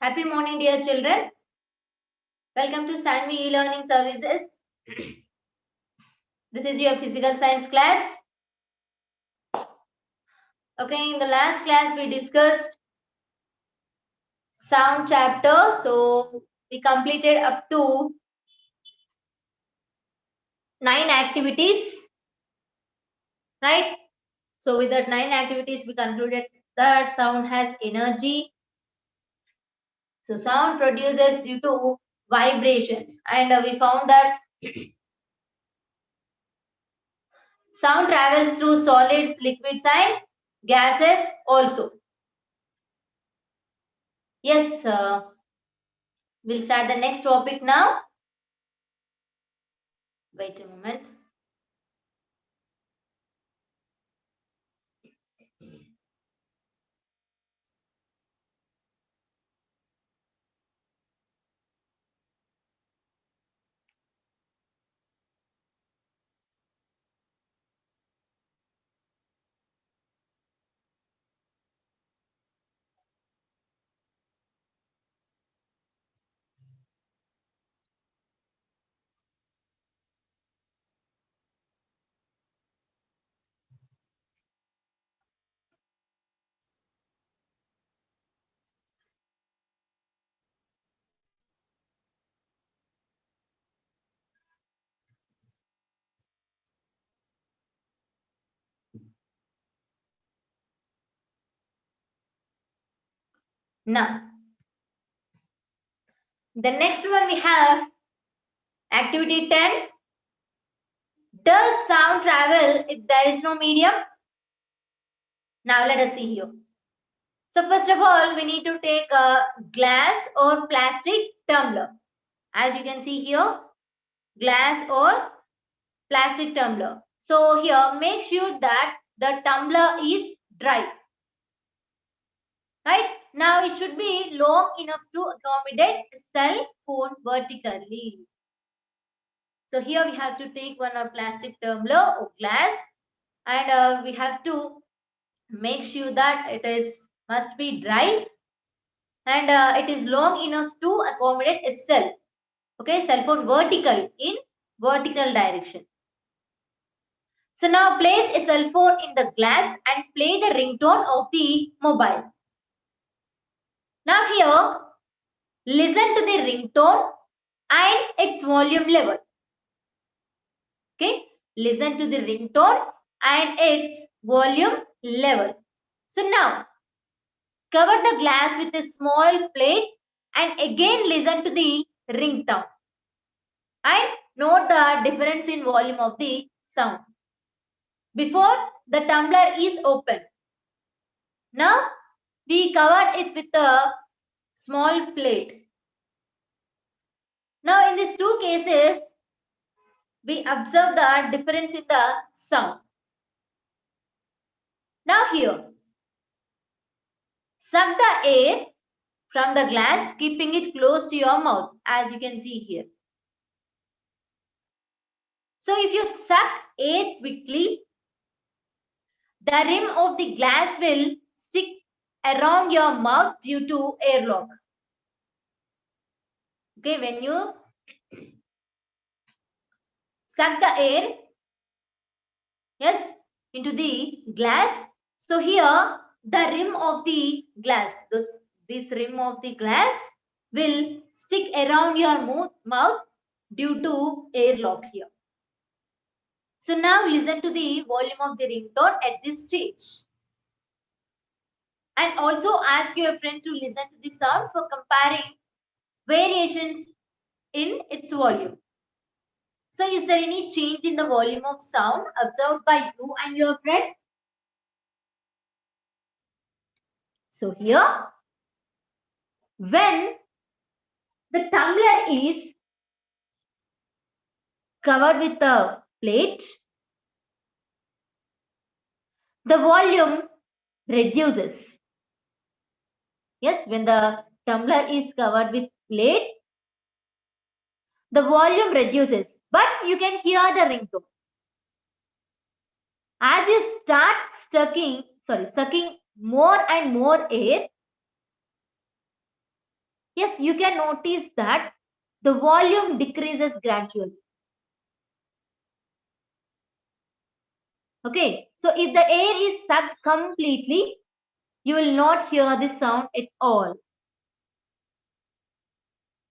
Happy morning, dear children. Welcome to Sanvi e-learning services. This is your physical science class. Okay, in the last class we discussed sound chapter. So we completed up to 9 activities, right? So with that 9 activities, we concluded that sound has energy. So sound produces due to vibrations, and we found that sound travels through solids, liquids, and gases also. Yes, we'll start the next topic now. Wait a moment. Now, the next one we have activity 10. Does sound travel if there is no medium? Now let us see here. So first of all, we need to take a glass or plastic tumbler. As you can see here, glass or plastic tumbler. So here, make sure that the tumbler is dry. Right? Now it should be long enough to accommodate a cell phone vertically. So here we have to take one of plastic tumbler or glass, and we have to make sure that it must be dry, and it is long enough to accommodate a cell. Okay, cell phone vertical in vertical direction. So now place a cell phone in the glass and play the ringtone of the mobile. Now here, listen to the ringtone and its volume level. Okay, listen to the ringtone and its volume level. So now, cover the glass with a small plate and again listen to the ringtone. And note the difference in volume of the sound. Before the tumbler is open. Now, we cover it with a small plate. Now, in these two cases, we observe the difference in the sound. Now here, suck the air from the glass, keeping it close to your mouth, as you can see here. So if you suck air quickly, the rim of the glass will stick around your mouth due to airlock. Okay, when you suck the air, yes, into the glass, so here the rim of the glass, this rim of the glass will stick around your mouth due to airlock here. So now listen to the volume of the ringtone at this stage. And also ask your friend to listen to the sound for comparing variations in its volume. So is there any change in the volume of sound observed by you and your friend? So here, when the tumbler is covered with a plate, the volume reduces. Yes, when the tumbler is covered with plate, the volume reduces, but you can hear the ringtone. As you start sucking more and more air, Yes, you can notice that the volume decreases gradually. Okay, so if the air is sucked completely, you will not hear the sound at all.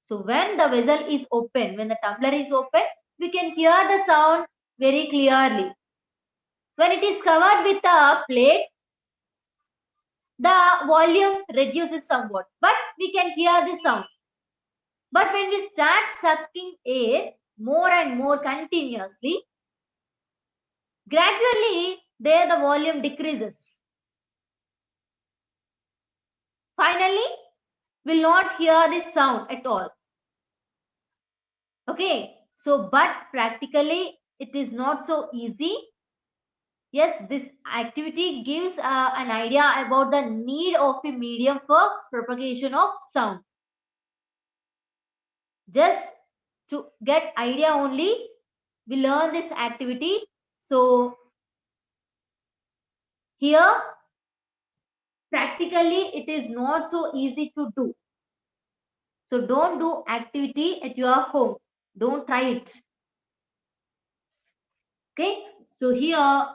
So when the vessel is open, when the tumbler is open, we can hear the sound very clearly. When it is covered with a plate, the volume reduces somewhat, but we can hear the sound. But when we start sucking air more and more continuously, gradually there the volume decreases. Finally, we'll not hear the sound at all. Okay, so but practically it is not so easy. Yes, this activity gives an idea about the need of a medium for propagation of sound. Just to get idea only, we learn this activity. So here, practically it is not so easy to do. So don't do activity at your home. Don't try it. Okay, so here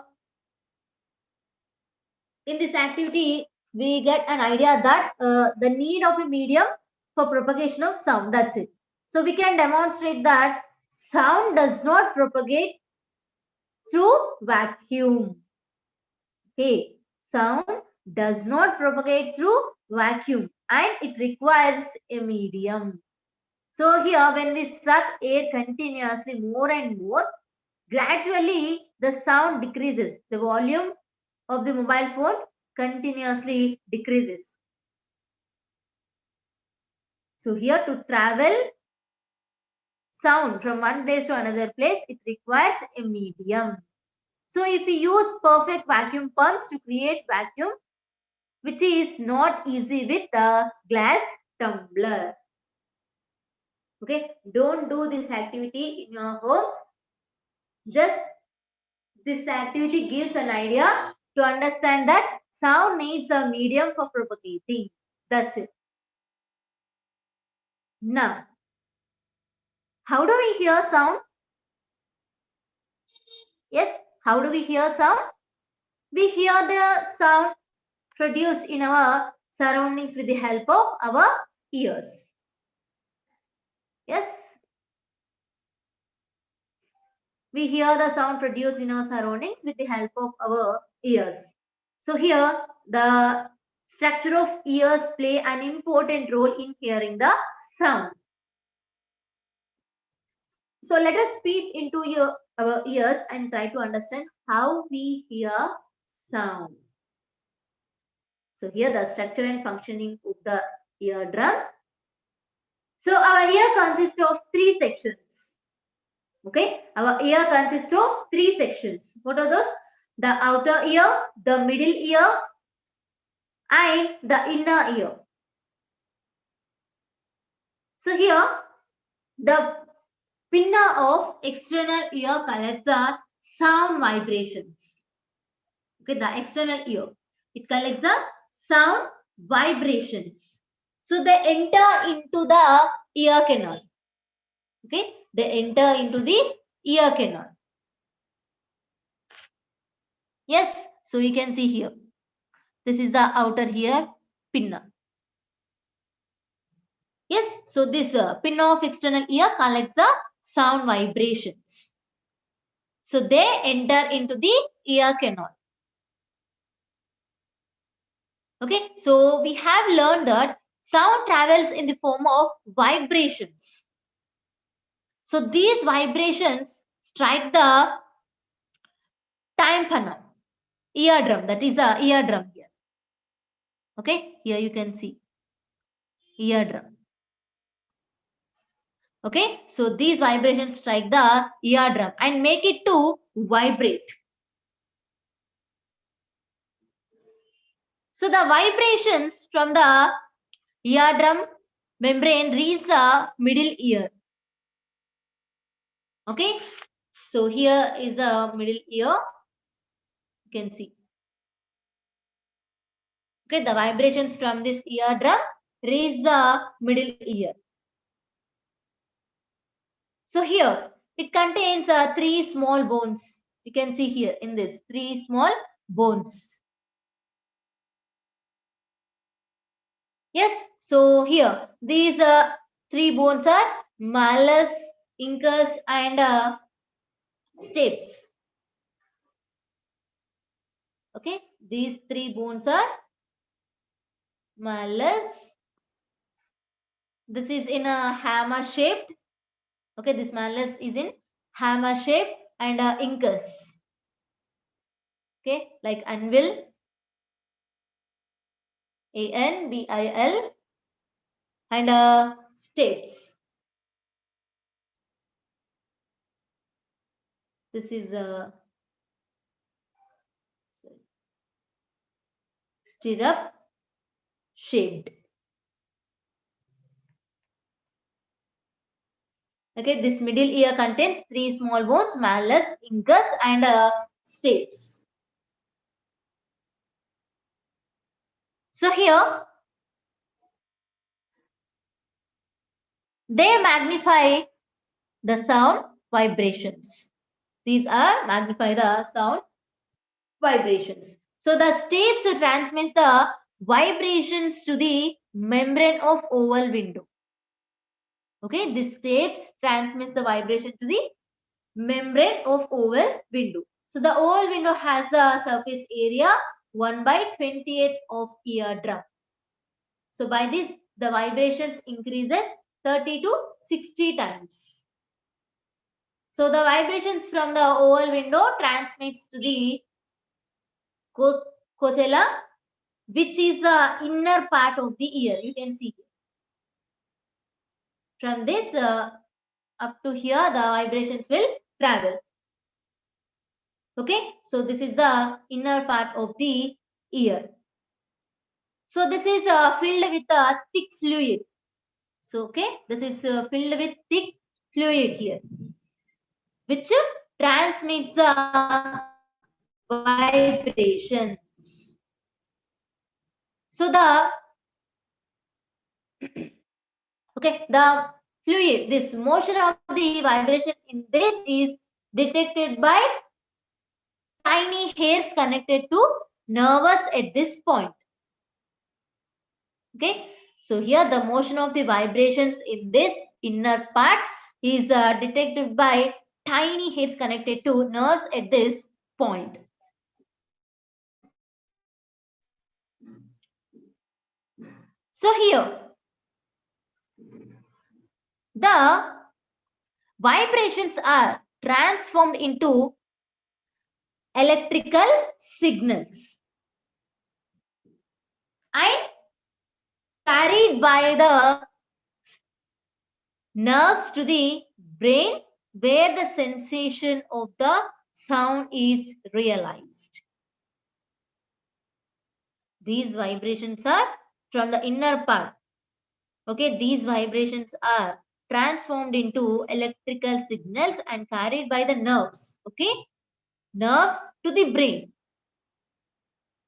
in this activity, we get an idea that the need of a medium for propagation of sound. That's it. So we can demonstrate that sound does not propagate through vacuum. Okay, sound does not propagate through vacuum and it requires a medium. So here when we suck air continuously more and more, gradually the sound decreases. The volume of the mobile phone continuously decreases. So here to travel sound from one place to another place, it requires a medium. So if we use perfect vacuum pumps to create vacuum, which is not easy with the glass tumbler. Okay, don't do this activity in your homes. Just this activity gives an idea to understand that sound needs a medium for propagating. That's it. Now, how do we hear sound? Yes, how do we hear sound? We hear the sound produced in our surroundings with the help of our ears. Yes, we hear the sound produced in our surroundings with the help of our ears. So here, the structure of ears play an important role in hearing the sound. So let us peep into our ears and try to understand how we hear sound. So here the structure and functioning of the eardrum. So our ear consists of three sections. Okay, our ear consists of three sections. What are those? The outer ear, the middle ear, and the inner ear. So here, the pinna of external ear collects the sound vibrations. Okay, the external ear. It collects the sound vibrations. So they enter into the ear canal. Okay, they enter into the ear canal. Yes, so you can see here. This is the outer ear pinna. Yes, so this pinna of external ear collects the sound vibrations. So they enter into the ear canal. Okay, so we have learned that sound travels in the form of vibrations. So these vibrations strike the tympanum, eardrum, that is a eardrum here. Okay, here you can see eardrum. Okay, so these vibrations strike the eardrum and make it to vibrate. So the vibrations from the eardrum membrane reach the middle ear. Okay, so here is a middle ear. You can see. Okay, the vibrations from this eardrum reach the middle ear. So here it contains 3 small bones. You can see here in this 3 small bones. Yes, so here these 3 bones are malleus, incus, and stapes. Okay, these 3 bones are malleus. This is in a hammer shaped. Okay, this malleus is in hammer shape, and incus. Okay, like anvil, anbil, and stapes. This is stirrup shaped. Okay, this middle ear contains 3 small bones, malleus, incus, and stapes. So here they magnify the sound vibrations. These are magnify the sound vibrations. So the stapes transmits the vibrations to the membrane of oval window. Okay, this stapes transmits the vibration to the membrane of oval window. So the oval window has the surface area 1/28 of eardrum. So by this, the vibrations increases 30 to 60 times. So the vibrations from the oval window transmits to the cochlear, which is the inner part of the ear. You can see from this up to here, the vibrations will travel. Okay, so this is the inner part of the ear. So this is filled with a thick fluid. So okay, this is filled with thick fluid here, which transmits the vibrations. So the okay, the fluid, this motion of the vibration in this is detected by tiny hairs connected to nerves at this point. Okay, so here the motion of the vibrations in this inner part is detected by tiny hairs connected to nerves at this point. So here the vibrations are transformed into electrical signals and carried by the nerves to the brain, where the sensation of the sound is realized. These vibrations are from the inner part. Okay, these vibrations are transformed into electrical signals and carried by the nerves. Okay, nerves to the brain,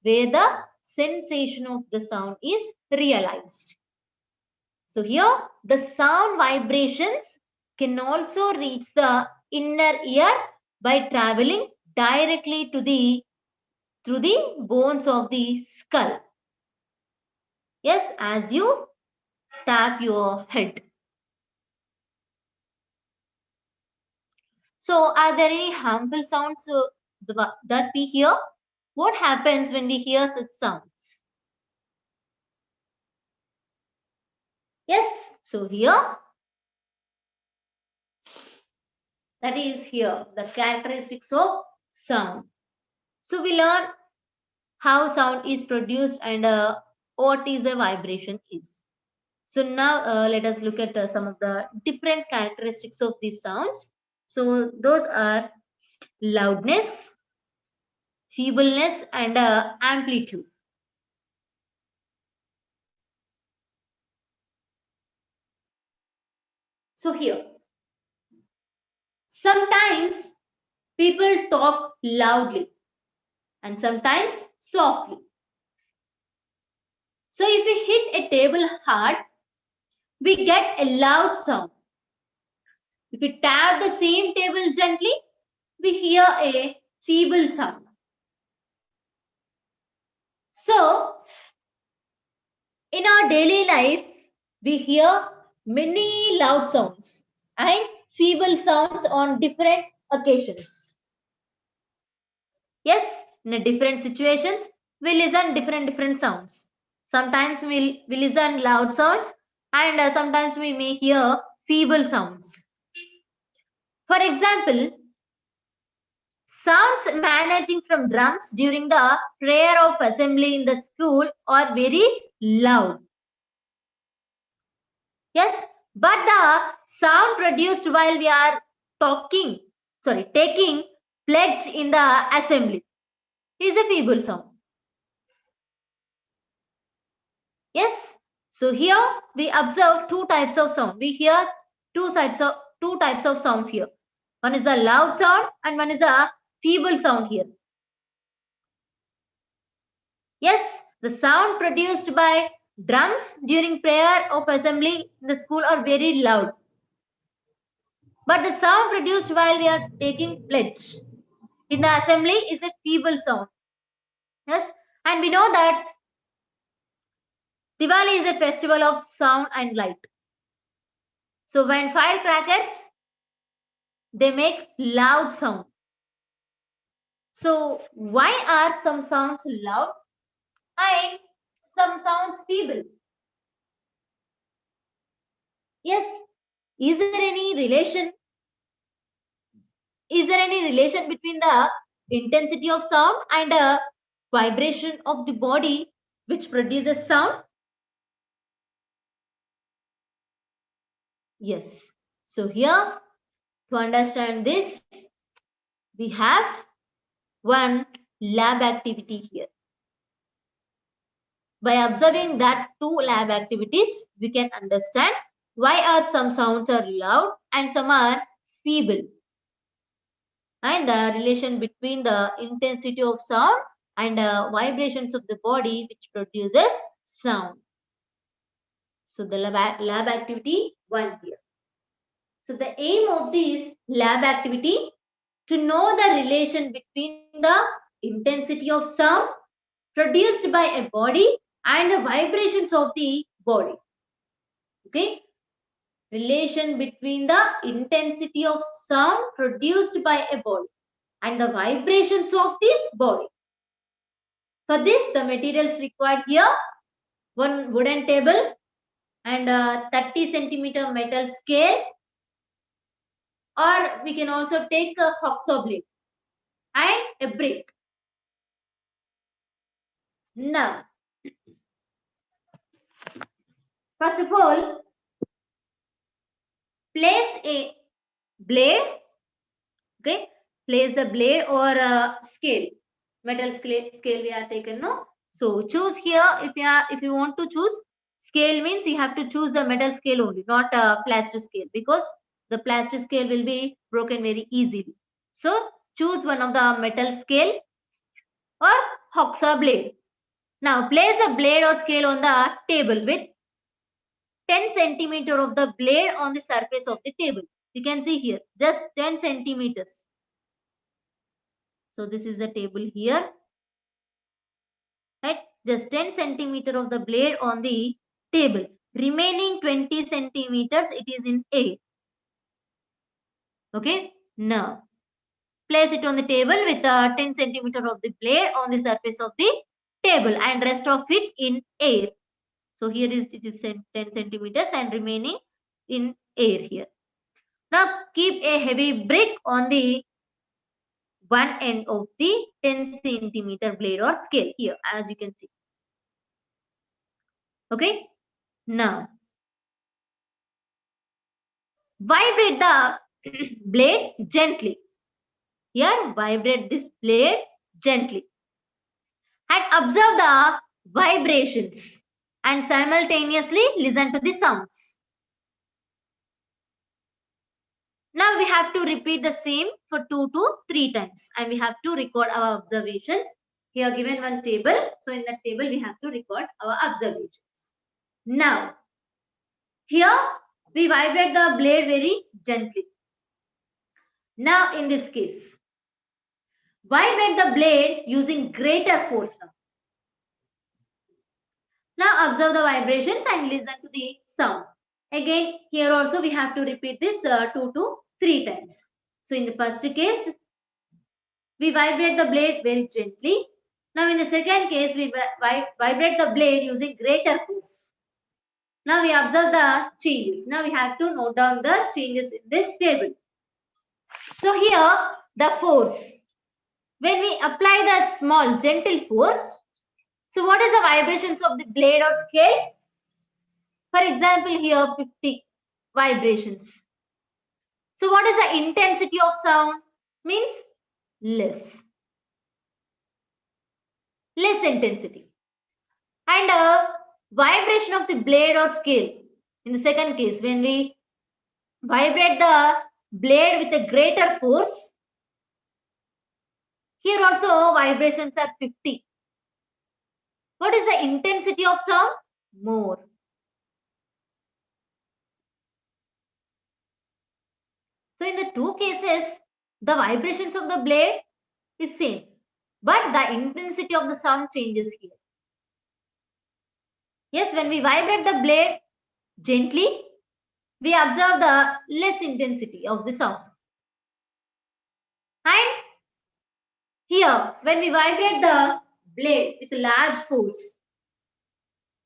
where the sensation of the sound is realized. So here the sound vibrations can also reach the inner ear by traveling directly to the through the bones of the skull. Yes, as you tap your head. So are there any harmful sounds that we hear? What happens when we hear such sounds? Yes, so here that is here the characteristics of sound. So we learn how sound is produced and what is a vibration is. So now let us look at some of the different characteristics of these sounds. So those are loudness, feebleness, and amplitude. So here, sometimes people talk loudly and sometimes softly. So if we hit a table hard, we get a loud sound. If we tap the same table gently, we hear a feeble sound. So in our daily life, we hear many loud sounds and feeble sounds on different occasions. Yes, in different situations, we listen different sounds. Sometimes we listen loud sounds and sometimes we may hear feeble sounds. For example, sounds emanating from drums during the prayer of assembly in the school are very loud. Yes, but the sound produced while we are taking pledge in the assembly is a feeble sound. Yes, so here we observe two types of sound. We hear two types of sounds here. One is a loud sound and one is a feeble sound here. Yes, the sound produced by drums during prayer of assembly in the school are very loud. But the sound produced while we are taking pledge in the assembly is a feeble sound. Yes, and we know that Diwali is a festival of sound and light. So when firecrackers, they make loud sound. So why are some sounds loud and some sounds feeble? Yes, is there any relation? Is there any relation between the intensity of sound and a vibration of the body which produces sound? Yes. So here, to understand this, we have one lab activity here. By observing that two lab activities, we can understand why are some sounds are loud and some are feeble, and the relation between the intensity of sound and vibrations of the body which produces sound. So the lab activity 1 here. So the aim of this lab activity to know the relation between the intensity of sound produced by a body and the vibrations of the body. Okay, relation between the intensity of sound produced by a body and the vibrations of the body. For this, the materials required here, one wooden table and a 30 centimeter metal scale, or we can also take a hacksaw blade and a brick. Now, first of all, place a blade. Okay, place the blade or a scale, metal scale we are taken. No, so choose here. If you want to choose scale, means you have to choose the metal scale only, not a plastic scale, because the plastic scale will be broken very easily. So choose one of the metal scale or hacksaw blade. Now place the blade or scale on the table with 10 centimeter of the blade on the surface of the table. You can see here, just 10 centimeters. So this is the table here. Right? Just 10 centimeter of the blade on the table. Remaining 20 centimeters, it is in air. Okay. Now, place it on the table with 10 centimeter of the blade on the surface of the table and rest of it in air. So here it is 10 centimeters and remaining in air here. Now keep a heavy brick on the one end of the 10 centimeter blade or scale here, as you can see. Okay. Now vibrate the blade gently. Here vibrate this blade gently and observe the vibrations and simultaneously listen to the sounds. Now we have to repeat the same for 2 to 3 times and we have to record our observations Here given one table. So in that table we have to record our observations. Now, here we vibrate the blade very gently. Now in this case, vibrate the blade using greater force now. Now observe the vibrations and listen to the sound. Again, here also we have to repeat this 2 to 3 times. So in the first case, we vibrate the blade very gently. Now in the second case, we vibrate the blade using greater force. Now we observe the changes. Now we have to note down the changes in this table. So here the force. When we apply the small gentle force, so what is the vibrations of the blade or scale? For example, here 50 vibrations. So what is the intensity of sound? Means less. Less intensity. And vibration of the blade or scale. In the second case, when we vibrate the blade with a greater force, here also vibrations are 50. What is the intensity of sound? More. So in the two cases, the vibrations of the blade is same, but the intensity of the sound changes here. Yes, when we vibrate the blade gently, we observe the less intensity of the sound. And here, when we vibrate the blade with large force,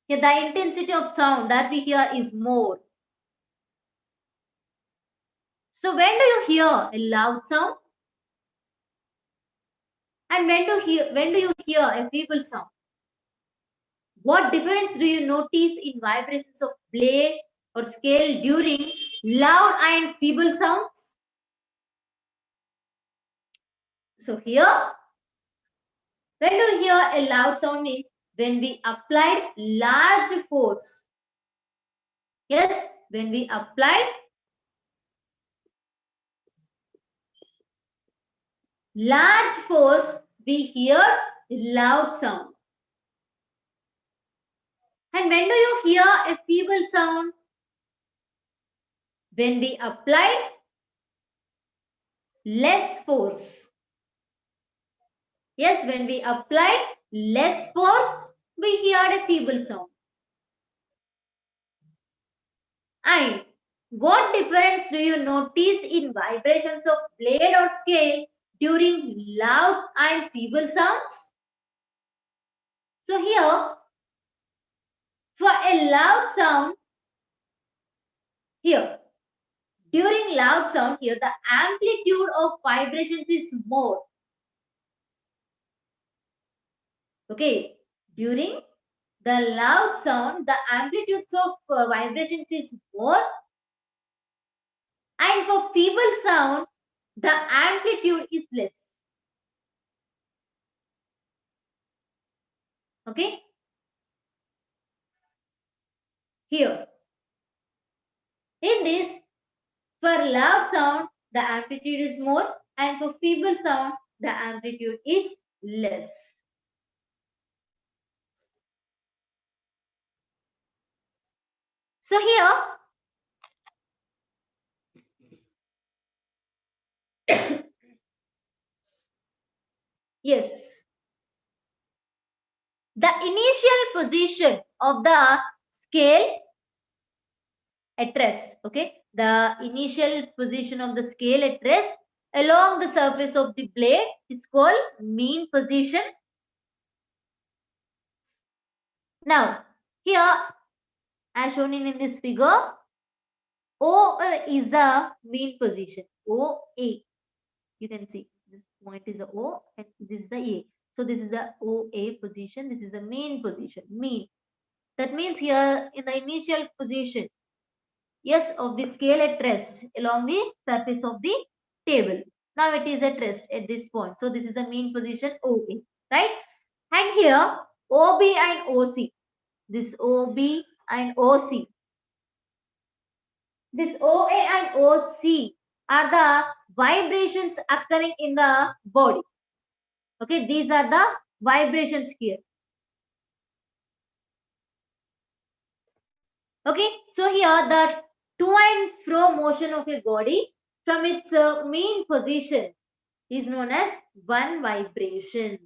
here the intensity of sound that we hear is more. So when do you hear a loud sound? And when do you hear a feeble sound? What difference do you notice in vibrations of blade or scale during loud and feeble sounds? So here, when do you hear a loud sound means when we applied large force. Yes, when we applied large force, we hear loud sound. And when do you hear a feeble sound? When we apply less force. Yes, when we apply less force, we hear a feeble sound. And what difference do you notice in vibrations of blade or scale during loud and feeble sounds? So here, for a loud sound, here, during loud sound, here the amplitude of vibrations is more. Okay, during the loud sound, the amplitudes of vibrations is more. And for feeble sound, the amplitude is less. Okay. Here. In this, for loud sound, the amplitude is more. And for feeble sound, the amplitude is less. So here, yes, the initial position of the scale at rest, okay, the initial position of the scale at rest along the surface of the blade is called mean position. Now, here, as shown in this figure, O is the mean position. OA. You can see this point is the O and this is the A. So this is the OA position. This is the mean position. Mean. That means here in the initial position, yes, of the scale at rest along the surface of the table. Now it is at rest at this point. So this is the mean position OA, right? And here OB and OC. This OB and OC. This OA and OC are the vibrations occurring in the body. Okay, these are the vibrations here. Okay, so here the to and fro motion of a body from its mean position is known as one vibration.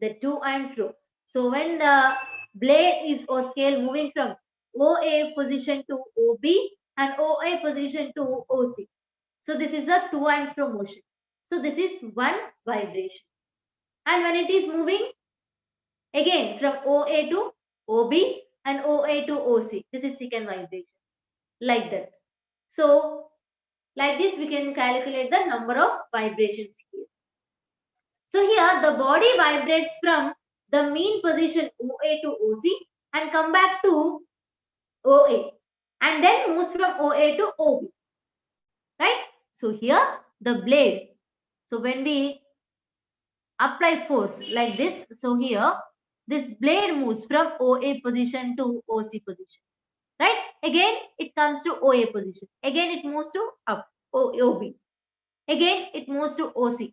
The to and fro. So when the blade is or scale moving from OA position to OB and OA position to OC. So this is a to and fro motion. So this is one vibration. And when it is moving again from OA to OB and OA to OC, this is second vibration. Like that. So like this we can calculate the number of vibrations here. So here the body vibrates from the mean position OA to OC and come back to OA and then moves from OA to OB. Right? So here the blade. So when we apply force like this, so here this blade moves from OA position to OC position. Right? Again it comes to OA position. Again it moves to up OB. Again it moves to OC.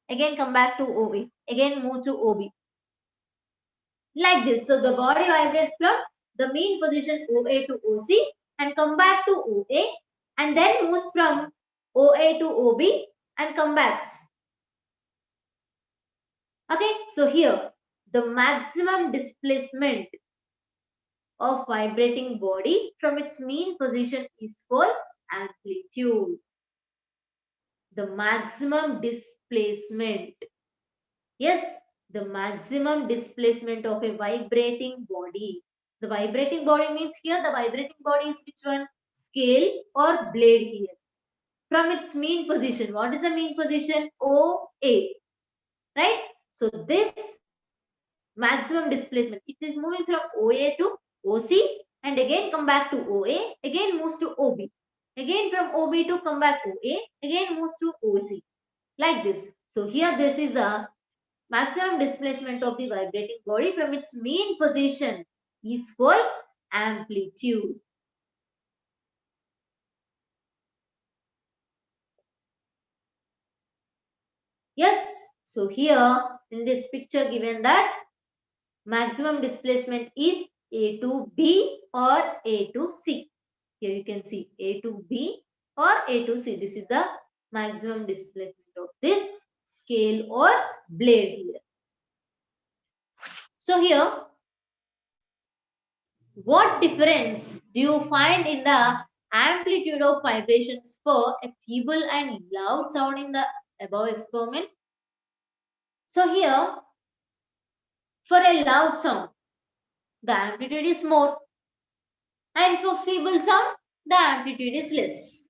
Again come back to OA. Again move to OB. Like this. So the body vibrates from the mean position OA to OC and come back to OA and then moves from OA to OB and come back. Okay, so here the maximum displacement of vibrating body from its mean position is called amplitude. The maximum displacement. Yes, the maximum displacement of a vibrating body. The vibrating body means here the vibrating body is which one? Scale or blade here. From its mean position. What is the mean position? OA. Right? So this maximum displacement. It is moving from OA to OC and again come back to OA. Again moves to OB. Again from OB to come back OA. Again moves to OC. Like this. So here this is a maximum displacement of the vibrating body from its mean position is called amplitude. Yes, so here in this picture given that maximum displacement is A to B or A to C. Here you can see A to B or A to C. This is the maximum displacement of this scale or blade here. So here, what difference do you find in the amplitude of vibrations for a feeble and loud sound in the above experiment? So here, for a loud sound, the amplitude is more, and for feeble sound, the amplitude is less.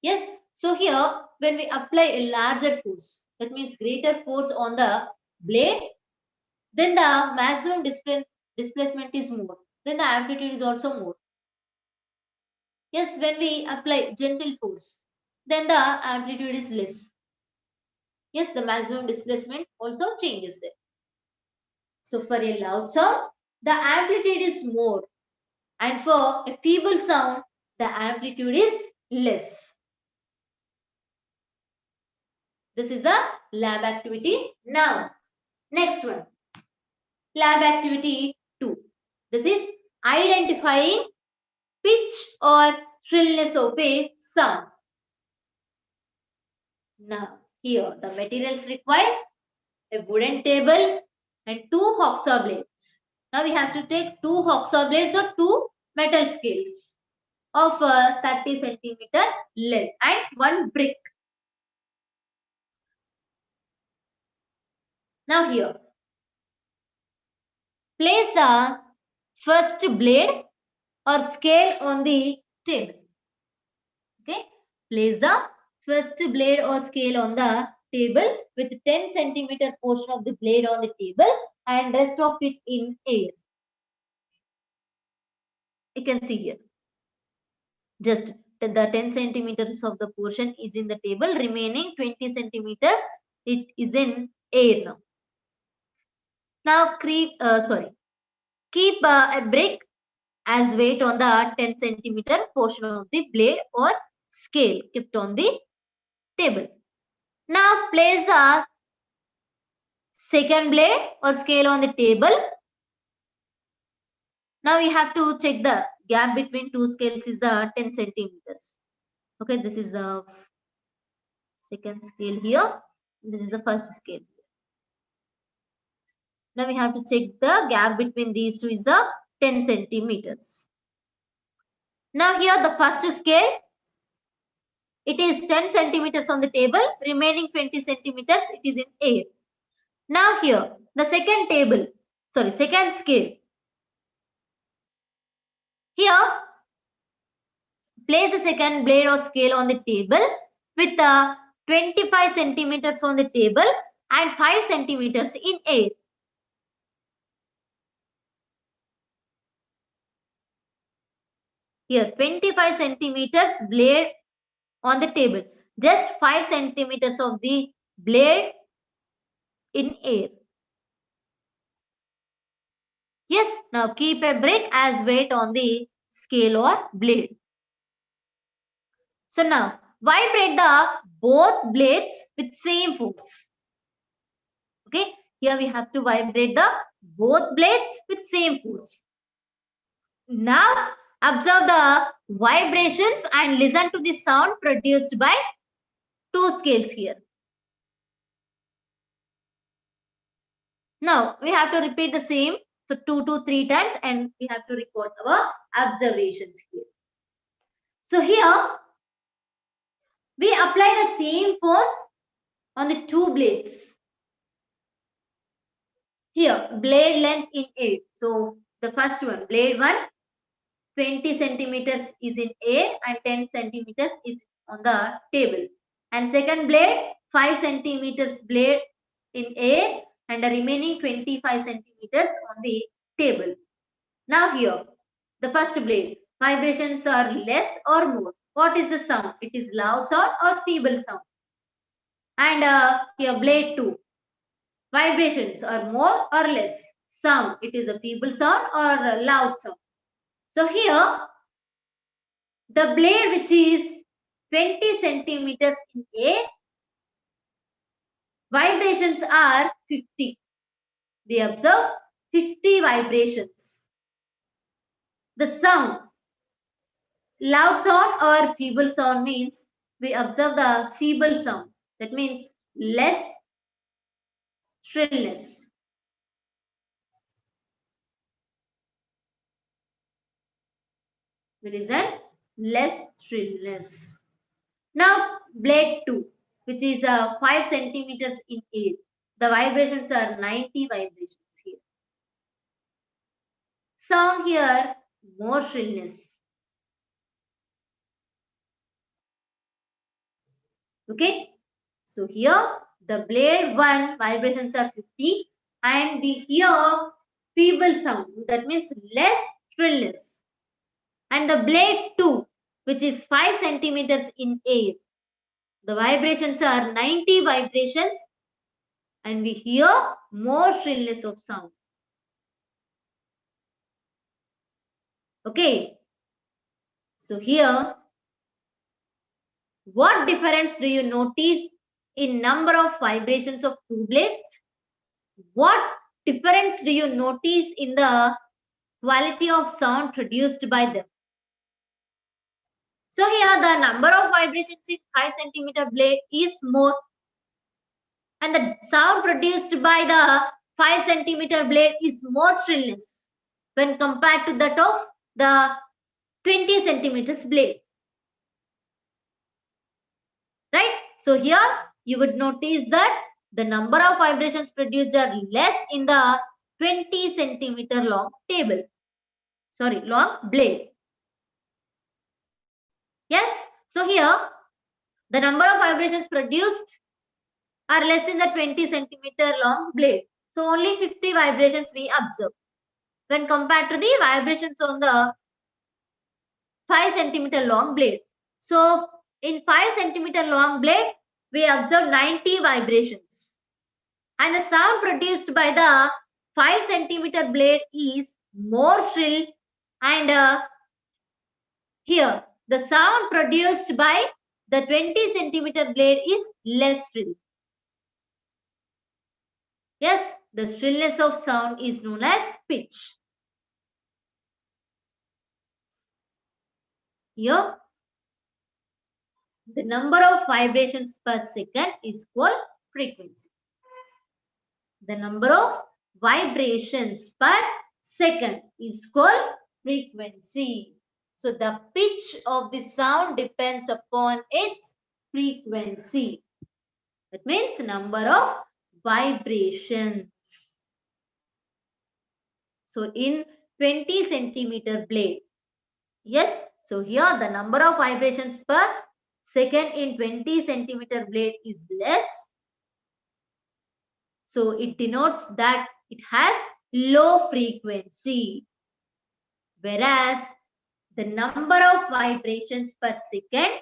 Yes, so here, when we apply a larger force, that means greater force on the blade, then the maximum displacement is more. Then the amplitude is also more. Yes, when we apply gentle force, then the amplitude is less. Yes, the maximum displacement also changes there. So for a loud sound, the amplitude is more. And for a feeble sound, the amplitude is less. This is a lab activity. Now, next one. Lab activity 2. This is identifying pitch or shrillness of a sound. Now, here the materials required, a wooden table and 2 hacksaw blades. Now we have to take 2 hacksaw blades or 2 metal scales of 30 centimeter length and 1 brick. Now here, place the first blade or scale on the table. Okay, place the first blade or scale on the table with 10 centimeter portion of the blade on the table and rest of it in air. You can see here. Just the 10 centimeters of the portion is in the table, remaining 20 centimeters it is in air now. Now keep a brick as weight on the 10 centimeter portion of the blade or scale kept on the table. Now place a second blade or scale on the table. Now we have to check the gap between two scales is 10 centimeters. Okay, this is the second scale here. This is the first scale. Now we have to check the gap between these two is 10 centimeters. Now here the first scale, it is 10 centimeters on the table, remaining 20 centimeters, it is in air. Now here, the second scale. Here, place the second blade or scale on the table with 25 centimeters on the table and 5 centimeters in air. Here, 25 centimeters blade on the table. Just 5 centimeters of the blade in air. Yes, now keep a brick as weight on the scale or blade. So now vibrate the both blades with same force. Okay, here we have to vibrate the both blades with same force. Now observe the vibrations and listen to the sound produced by two scales here. Now we have to repeat the same, so 2 to 3 times, and we have to record our observations here. So here we apply the same force on the two blades. Here blade length in 8. So the first one, blade 1, 20 centimeters is in air and 10 centimeters is on the table. And second blade, 5 centimeters blade in air and the remaining 25 centimeters on the table. Now here, the first blade, vibrations are less or more. What is the sound? It is loud sound or feeble sound. And here blade 2, vibrations are more or less. Sound, it is a feeble sound or a loud sound. So here, the blade which is 20 centimeters in air, vibrations are 50. We observe 50 vibrations. The sound, loud sound or feeble sound means we observe the feeble sound. That means less shrillness. We listen, less shrillness. Now blade 2, which is 5 centimeters in air. The vibrations are 90 vibrations here. Sound here, more shrillness. Okay, so here the blade 1 vibrations are 50 and we hear feeble sound, that means less shrillness. And the blade 2, which is 5 centimeters in air, the vibrations are 90 vibrations and we hear more shrillness of sound. Okay, so here what difference do you notice in number of vibrations of two blades? What difference do you notice in the quality of sound produced by them? So here the number of vibrations in 5 centimeter blade is more and the sound produced by the 5 centimeter blade is more shrillness when compared to that of the 20 centimeters blade. Right? So here you would notice that the number of vibrations produced are less in the 20 centimeter long long blade. Yes, so here the number of vibrations produced are less in the 20 centimeter long blade. So only 50 vibrations we observe when compared to the vibrations on the 5 centimeter long blade. So in 5 centimeter long blade, we observe 90 vibrations. And the sound produced by the 5 centimeter blade is more shrill and here the sound produced by the 20 centimeter blade is less shrill. Yes, the shrillness of sound is known as pitch. Here, the number of vibrations per second is called frequency. The number of vibrations per second is called frequency. So the pitch of the sound depends upon its frequency. That means number of vibrations. So in 20 centimeter blade. Yes. So here the number of vibrations per second in 20 centimeter blade is less. So it denotes that it has low frequency. Whereas the number of vibrations per second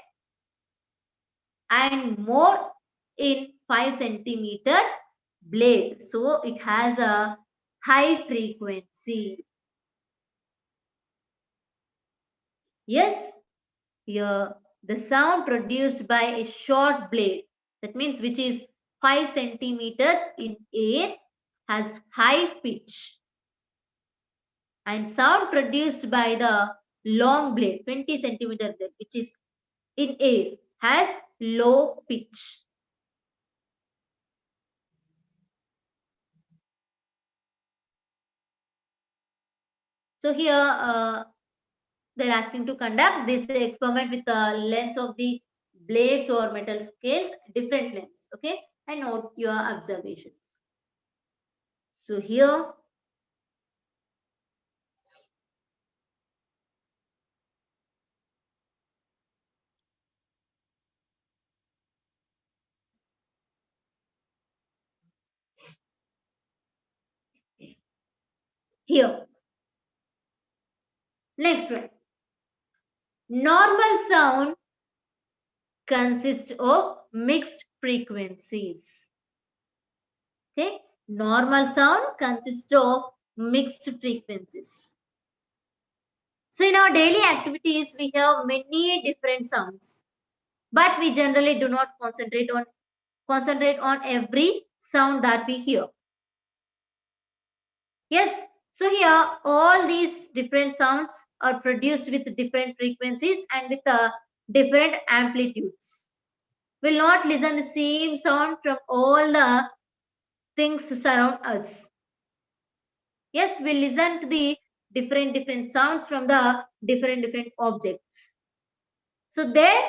and more in 5 centimeter blade. So it has a high frequency. Yes, here the sound produced by a short blade, that means which is 5 centimeters in air, has high pitch. And sound produced by the long blade, 20 centimeter blade, which is in air, has low pitch. So here they're asking to conduct this experiment with the length of the blades or metal scales, different lengths. Okay, and note your observations. So here here next one. Normal sound consists of mixed frequencies. Okay, normal sound consists of mixed frequencies. So in our daily activities, we have many different sounds, but we generally do not concentrate on every sound that we hear. Yes, so here all these different sounds are produced with different frequencies and with different amplitudes. We'll not listen the same sound from all the things surround us. Yes, we listen to the different sounds from the different objects. So there,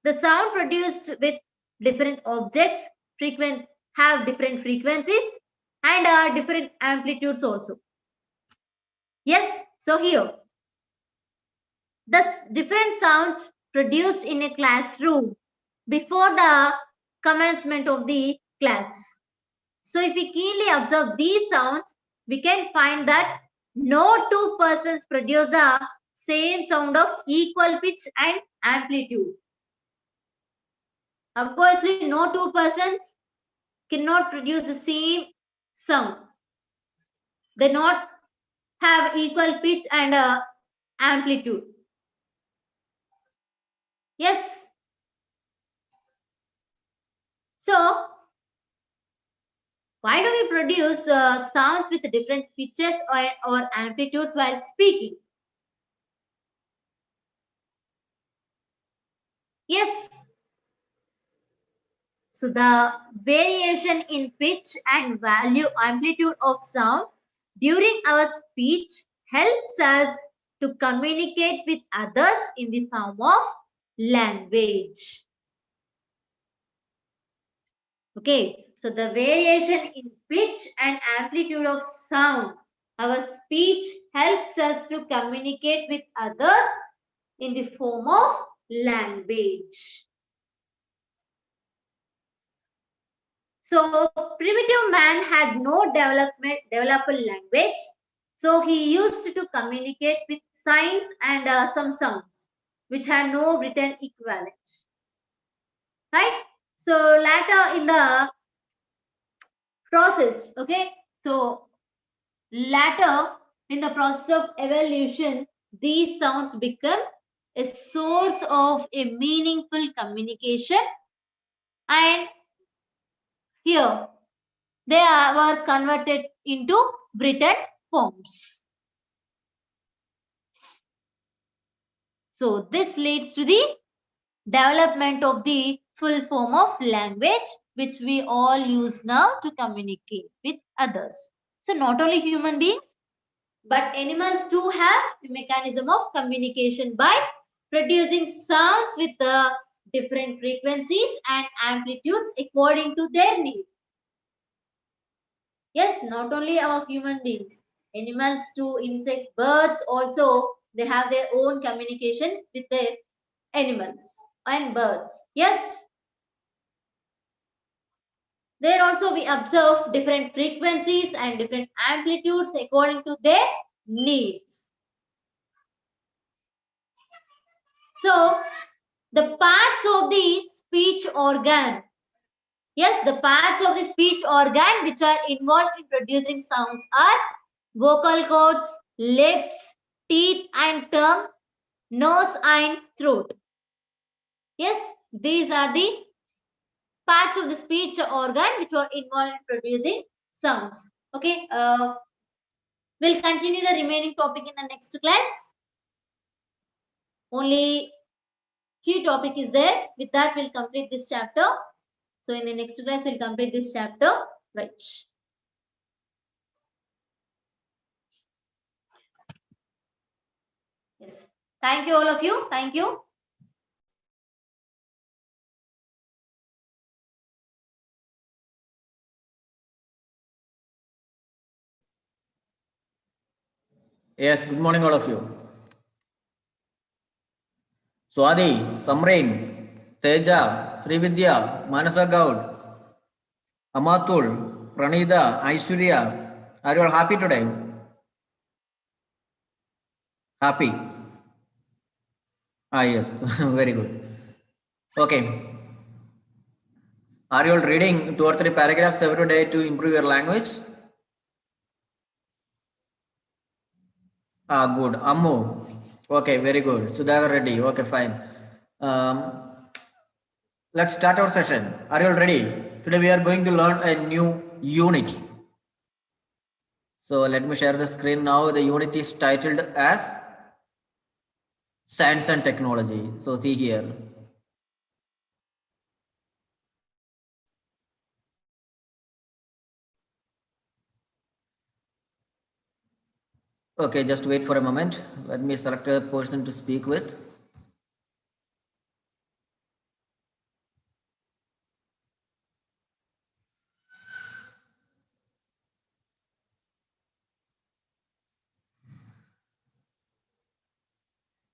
the sound produced with different objects have different frequencies and different amplitudes also. Yes, so here the different sounds produced in a classroom before the commencement of the class. So if we keenly observe these sounds, we can find that no two persons produce the same sound of equal pitch and amplitude. Of course, no two persons cannot produce the same sound. They not have equal pitch and amplitude. Yes. So, why do we produce sounds with different pitches or amplitudes while speaking? Yes. So the variation in pitch and value amplitude of sound during our speech helps us to communicate with others in the form of language. Okay, so the variation in pitch and amplitude of sound, our speech helps us to communicate with others in the form of language. So primitive man had no developed language. So he used to communicate with signs and some sounds which had no written equivalent. Right? So later in the process, okay? So later in the process of evolution, these sounds become a source of a meaningful communication, and here they were converted into written forms. So this leads to the development of the full form of language, which we all use now to communicate with others. So not only human beings, but animals do have a mechanism of communication by producing sounds with the different frequencies and amplitudes according to their needs. Yes, not only our human beings, animals too, insects, birds also, they have their own communication with their animals and birds. Yes, there also we observe different frequencies and different amplitudes according to their needs. So, the parts of the speech organ. Yes, the parts of the speech organ which are involved in producing sounds are vocal cords, lips, teeth and tongue, nose and throat. Yes, these are the parts of the speech organ which are involved in producing sounds. Okay, we'll continue the remaining topic in the next class. Only few topic is there. With that, we'll complete this chapter. So in the next class, we'll complete this chapter. Right. Yes. Thank you, all of you. Thank you. Yes, good morning, all of you. Swadi, Samrain, Teja, Srividya, Manasa Gaud, Amatul, Pranida, Aishwarya, are you all happy today? Happy? Ah, yes, very good. Okay. Are you all reading 2 or 3 paragraphs every day to improve your language? Ah, good. Ammu. Okay, very good. Sudhakar Reddy. Okay, fine. Let's start our session. Are you all ready? Today we are going to learn a new unit. So let me share the screen now. The unit is titled as Science and Technology. So see here. Okay, just wait for a moment. Let me select a person to speak with.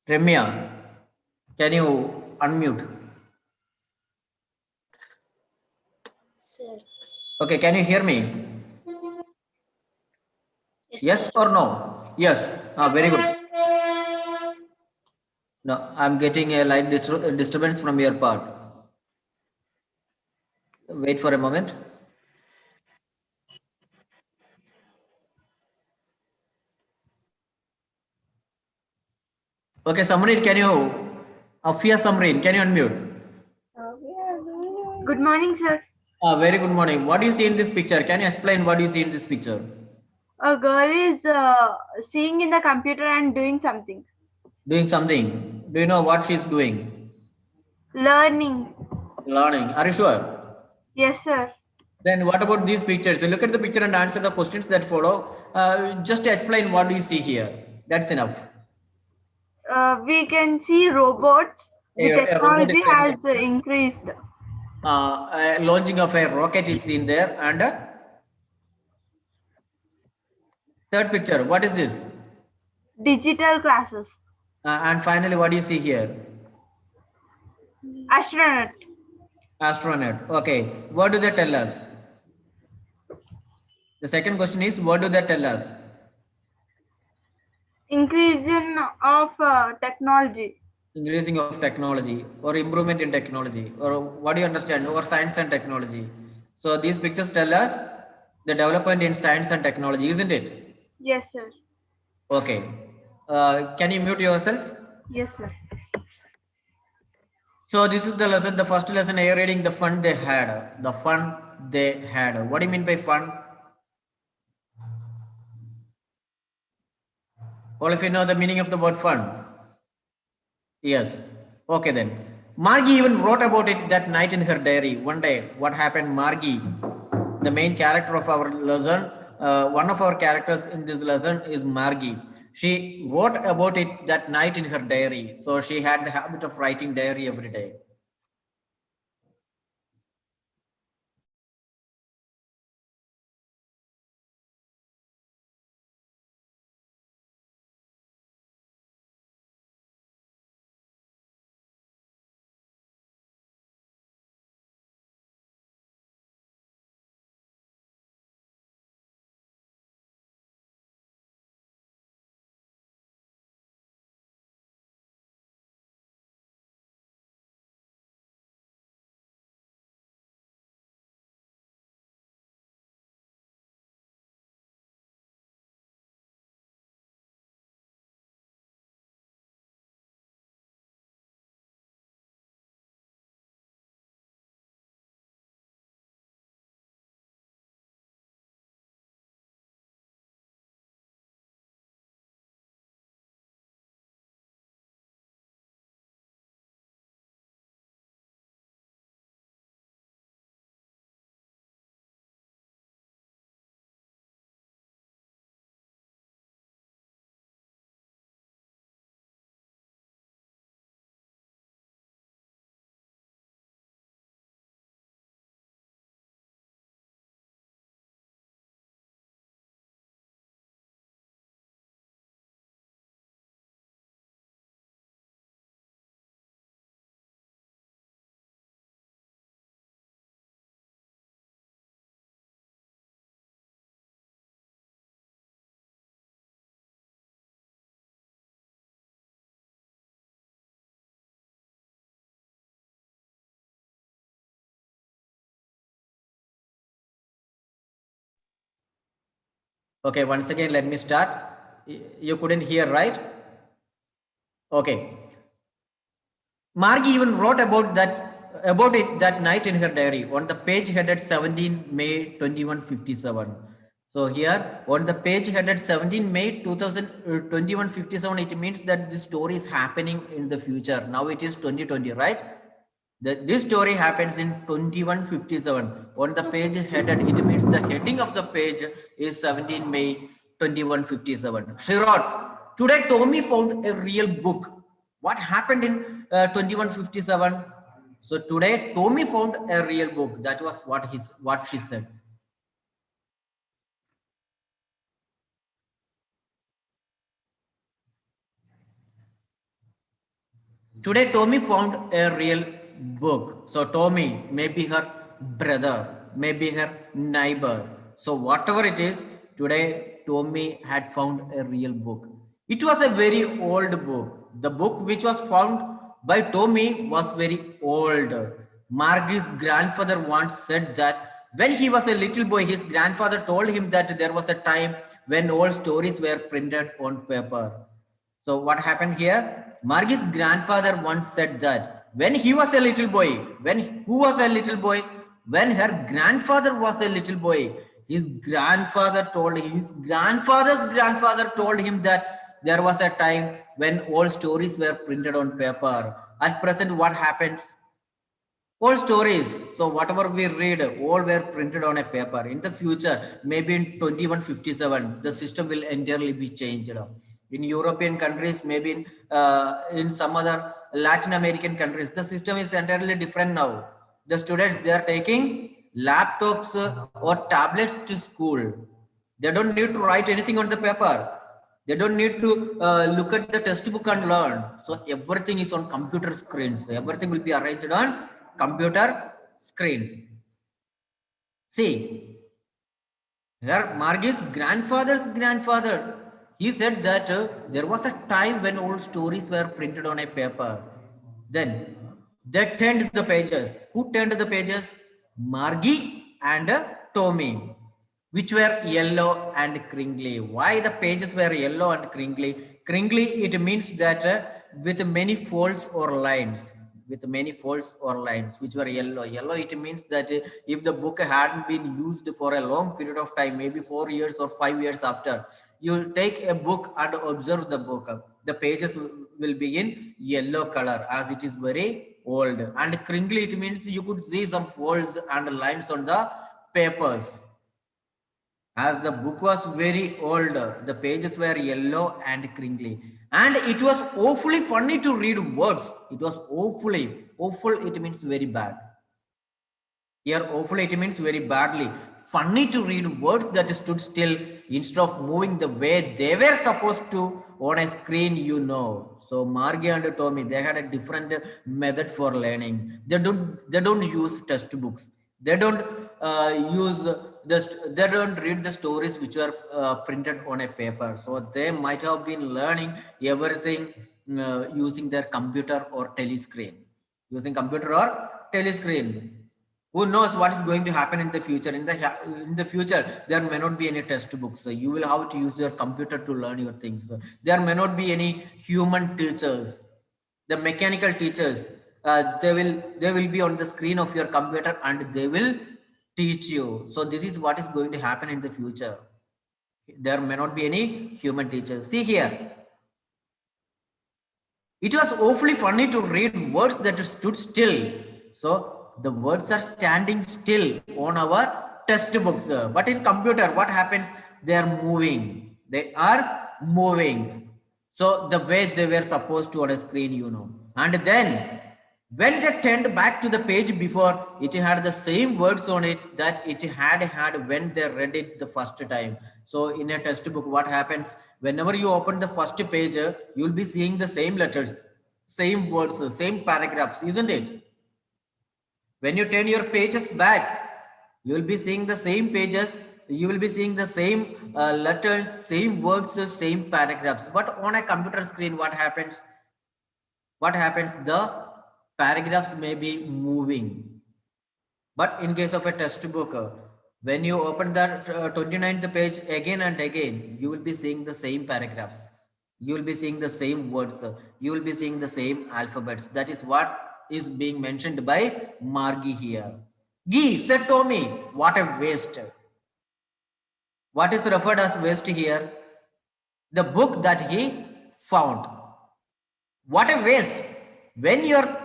Remya, can you unmute? Sir. Okay, can you hear me? Yes or no? Yes. Very good. No, I'm getting a light disturbance from your part. Wait for a moment. Okay, Samreen, can you, Afia Samreen, can you unmute? Good morning, sir. Very good morning. What do you see in this picture? Can you explain what you see in this picture? A girl is seeing in the computer and doing something. Doing something. Do you know what she's doing? Learning. Learning. Are you sure? Yes, sir. Then what about these pictures? You look at the picture and answer the questions that follow. Just explain what do you see here. That's enough. We can see robots. The A robot is technology has increased. launching of a rocket is seen there. And third picture, what is this? Digital classes. And finally, what do you see here? Astronaut. Astronaut. Okay. What do they tell us? The second question is, what do they tell us? Increasing of technology. Increasing of technology or improvement in technology, or what do you understand, or science and technology. So these pictures tell us the development in science and technology, isn't it? Yes, sir. Okay. Can you mute yourself? Yes, sir. So this is the lesson, the first lesson, air reading, the fun they had, the fun they had. What do you mean by fun? All of you know the meaning of the word fun? Yes. Okay then. Margie even wrote about it that night in her diary. One day, what happened? Margie, the main character of our lesson, one of our characters in this lesson is Margie. She wrote about it that night in her diary. So she had the habit of writing diary every day. Okay, once again, let me start. You couldn't hear, right? Okay. Margie even wrote about it that night in her diary on the page headed 17 May 2157. So here on the page headed 17 May 2021-57, it means that this story is happening in the future. Now it is 2020, right? This story happens in 2157. On the page headed, it means the heading of the page is 17 May 2157. She wrote, today Tommy found a real book. What happened in 2157? So today Tommy found a real book. That was what she said. Today Tommy found a real book. So Tommy, maybe her brother, maybe her neighbor. So whatever it is, today Tommy had found a real book. It was a very old book. The book which was found by Tommy was very old. Margie's grandfather once said that when he was a little boy, his grandfather told him that there was a time when old stories were printed on paper. So what happened here? Margie's grandfather once said that when he was a little boy, when her grandfather was a little boy, his grandfather's grandfather told him that there was a time when all stories were printed on paper. At present, what happens? All stories. So whatever we read, all were printed on a paper. In the future, maybe in 2157, the system will entirely be changed. In European countries, maybe in some other Latin American countries, the system is entirely different now. The students, they are taking laptops or tablets to school. They don't need to write anything on the paper. They don't need to look at the textbook and learn. So everything is on computer screens. So everything will be arranged on computer screens. See, here Margie's grandfather's grandfather, he said that there was a time when old stories were printed on a paper. Then they turned the pages. Who turned the pages? Margie and Tommy, which were yellow and crinkly. Why the pages were yellow and crinkly? Crinkly, it means that with many folds or lines. with many folds or lines which were yellow. Yellow, it means that if the book hadn't been used for a long period of time, maybe 4 years or 5 years after, you'll take a book and observe the book. The pages will be in yellow color as it is very old. And crinkly, it means you could see some folds and lines on the papers. As the book was very old, the pages were yellow and crinkly. And it was awfully funny to read words. It was awfully, awful, it means very bad. Here, awfully, it means very badly. Funny to read words that stood still instead of moving the way they were supposed to on a screen, you know. So Margie and Tommy, they had a different method for learning. They don't use textbooks. They don't they don't read the stories which were printed on a paper. So they might have been learning everything using their computer or telescreen. Using computer or telescreen. Who knows what is going to happen in the future? In the future, there may not be any textbooks. So you will have to use your computer to learn your things. There may not be any human teachers. The mechanical teachers, they will be on the screen of your computer and they will teach you. So this is what is going to happen in the future. There may not be any human teachers. See here. It was awfully funny to read words that stood still. So the words are standing still on our textbooks. But in computer, what happens? They are moving. They are moving. So the way they were supposed to on a screen, you know. And then when they turned back to the page before, it had the same words on it that it had when they read it the first time. So in a textbook, what happens? Whenever you open the first page, you'll be seeing the same letters, same words, same paragraphs, isn't it? When you turn your pages back, you will be seeing the same pages, you will be seeing the same letters, same words, same paragraphs. But on a computer screen, what happens? What happens? The paragraphs may be moving. But in case of a textbook, when you open that 29th page again and again, you will be seeing the same paragraphs. You will be seeing the same words. You will be seeing the same alphabets. That is what is being mentioned by Margie here. Gee, said Tommy, what a waste. What is referred as waste here? The book that he found. What a waste. When you're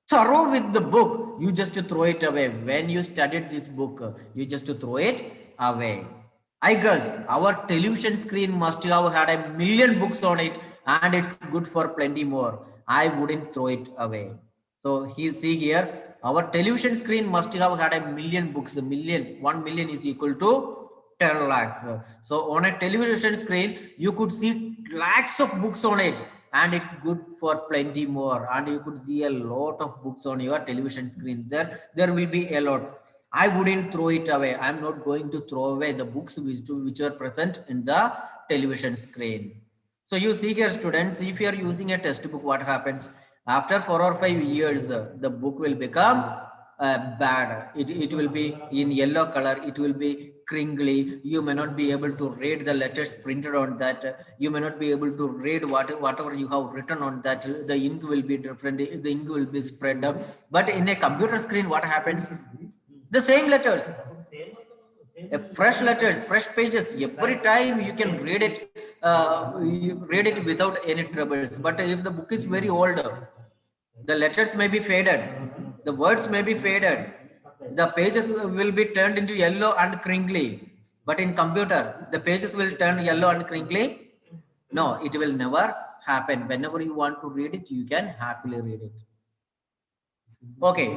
thorough with the book, you just throw it away. When you studied this book, you just throw it away. I guess our television screen must have had 1,000,000 books on it and it's good for plenty more. I wouldn't throw it away. So see here, our television screen must have had 1,000,000 books. 1,000,000 is equal to 10 lakhs. So on a television screen, you could see lakhs of books on it and it's good for plenty more. And you could see a lot of books on your television screen. There will be a lot. I wouldn't throw it away. I'm not going to throw away the books which are present in the television screen. So you see here, students, if you are using a textbook, what happens? After 4 or 5 years, the book will become bad. It will be in yellow color. It will be crinkly. You may not be able to read the letters printed on that. You may not be able to read whatever you have written on that. The ink will be different. The ink will be spread up. But in a computer screen, what happens? The same letters. Fresh letters, fresh pages. Every time you can read it, you read it without any troubles. But if the book is very old, the letters may be faded, the words may be faded, the pages will be turned into yellow and crinkly. But in computer, the pages will turn yellow and crinkly. No, it will never happen. Whenever you want to read it, you can happily read it. Okay.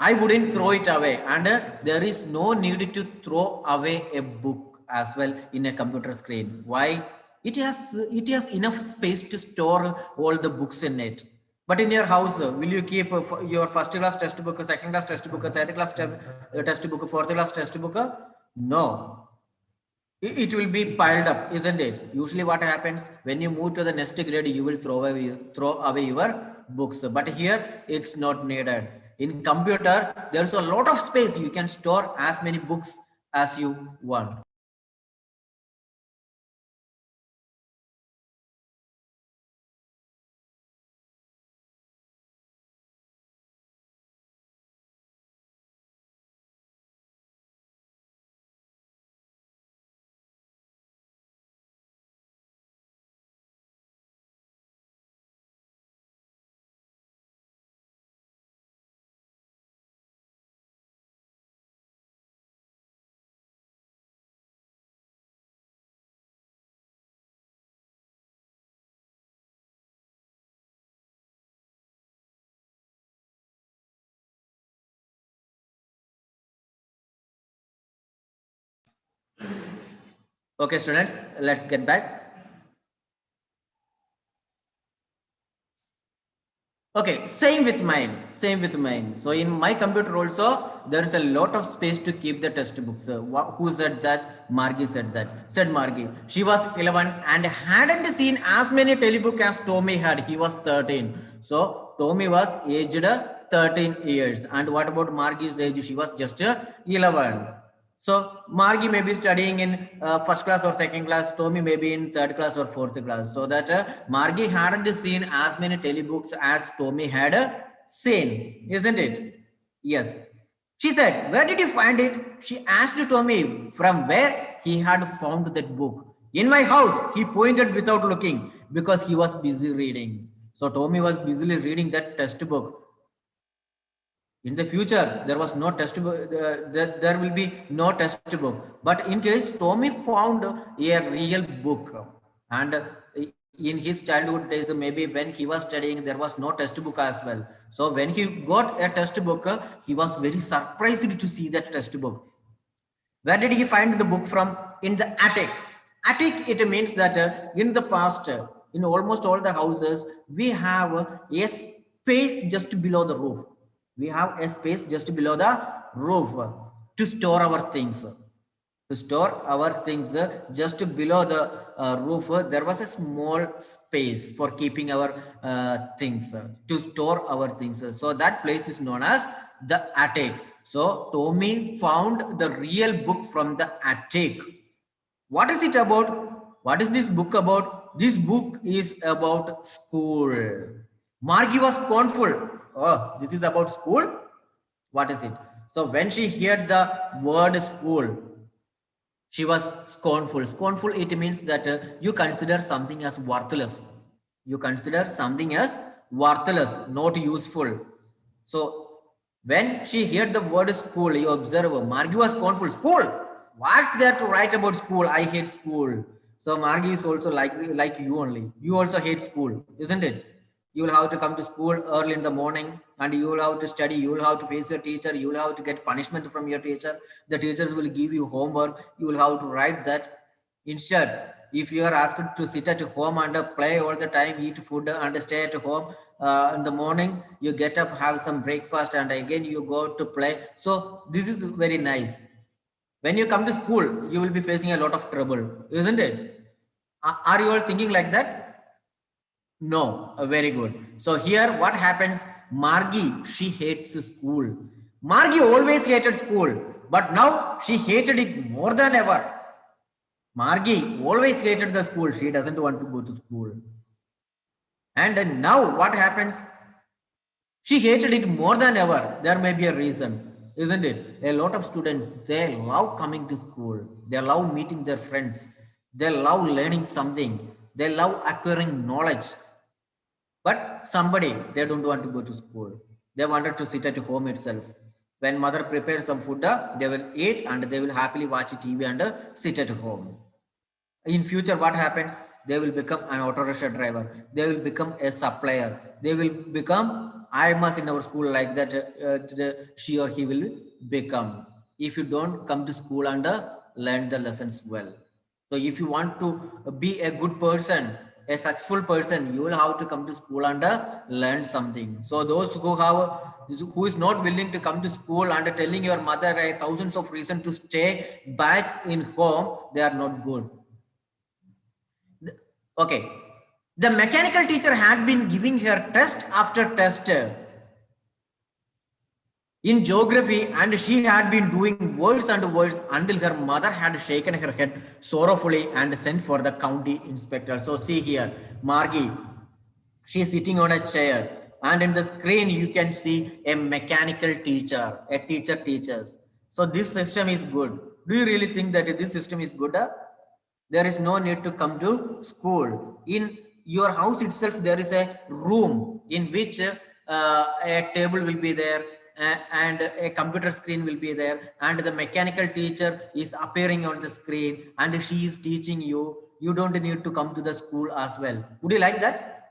I wouldn't throw it away, and there is no need to throw away a book as well in a computer screen. Why? It has enough space to store all the books in it. But in your house, will you keep your first class textbook, second class textbook, third class textbook, fourth class textbook? No. It will be piled up, isn't it? Usually what happens when you move to the next grade, you will throw away your books. But here it's not needed. In computer, there's a lot of space. You can store as many books as you want. Okay, students, let's get back. Okay, same with mine. Same with mine. So in my computer also, there is a lot of space to keep the textbooks. Who said that? Margie said that. Said Margie. She was 11 and hadn't seen as many telebook as Tommy had. He was 13. So Tommy was aged 13 years. And what about Margie's age? She was just 11. So Margie may be studying in first class or second class. Tommy may be in third class or fourth class. So that Margie hadn't seen as many telebooks as Tommy had seen, isn't it? Yes. She said, "Where did you find it?" She asked Tommy from where he had found that book. "In my house," he pointed without looking because he was busy reading. So Tommy was busily reading that textbook. In the future, there was no textbook. There will be no textbook. But in case Tommy found a real book, and in his childhood days, maybe when he was studying, there was no textbook as well. So when he got a textbook, he was very surprised to see that textbook. Where did he find the book from? In the attic. Attic, it means that in the past, in almost all the houses, we have a space just below the roof. We have a space just below the roof to store our things. To store our things just below the roof, there was a small space for keeping our things, to store our things. So that place is known as the attic. So Tommy found the real book from the attic. What is it about? What is this book about? This book is about school. Margie was scornful. Oh, this is about school? What is it? So when she heard the word school, she was scornful. Scornful, it means that you consider something as worthless. You consider something as worthless, not useful. So when she heard the word school, you observe, Margie was scornful. School? What's there to write about school? I hate school. So Margie is also like you only. You also hate school, isn't it? You will have to come to school early in the morning and you will have to study. You will have to face your teacher. You will have to get punishment from your teacher. The teachers will give you homework. You will have to write that. Instead, if you are asked to sit at home and play all the time, eat food and stay at home, in the morning, you get up, have some breakfast, and again you go to play. So this is very nice. When you come to school, you will be facing a lot of trouble, isn't it? Are you all thinking like that? No, very good. So here what happens, Margie, she hates school. Margie always hated school, but now she hated it more than ever. Margie always hated the school. She doesn't want to go to school. And now what happens? She hated it more than ever. There may be a reason, isn't it? A lot of students, they love coming to school. They love meeting their friends. They love learning something. They love acquiring knowledge. But somebody, they don't want to go to school. They wanted to sit at home itself. When mother prepares some food, they will eat and they will happily watch TV and sit at home. In future, what happens? They will become an auto rickshaw driver. They will become a supplier. They will become, I must in our school like that, she or he will become. If you don't come to school and learn the lessons well. So if you want to be a good person, a successful person, you will have to come to school and learn something. So those who is not willing to come to school and telling your mother thousands of reasons to stay back in home, they are not good. Okay. The mechanical teacher had been giving her test after test in geography, and she had been doing worse and worse until her mother had shaken her head sorrowfully and sent for the county inspector. So see here, Margie, she is sitting on a chair, and in the screen you can see a mechanical teacher, a teacher teaches. So this system is good. Do you really think that this system is good? There is no need to come to school. In your house itself, there is a room in which a table will be there, and a computer screen will be there, and the mechanical teacher is appearing on the screen and she is teaching you. You don't need to come to the school as well. Would you like that?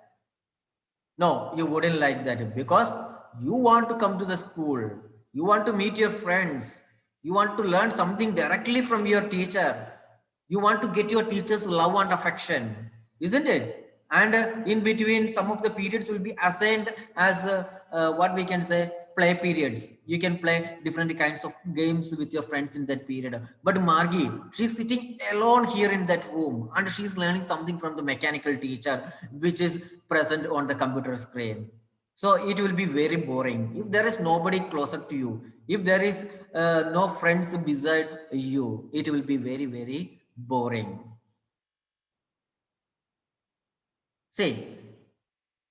No, you wouldn't like that, because you want to come to the school. You want to meet your friends. You want to learn something directly from your teacher. You want to get your teacher's love and affection, isn't it? And in between, some of the periods will be assigned as what we can say play periods. You can play different kinds of games with your friends in that period. But Margie, she's sitting alone here in that room and she's learning something from the mechanical teacher, which is present on the computer screen. So it will be very boring if there is nobody closer to you. If there is no friends beside you, it will be very, very boring. See,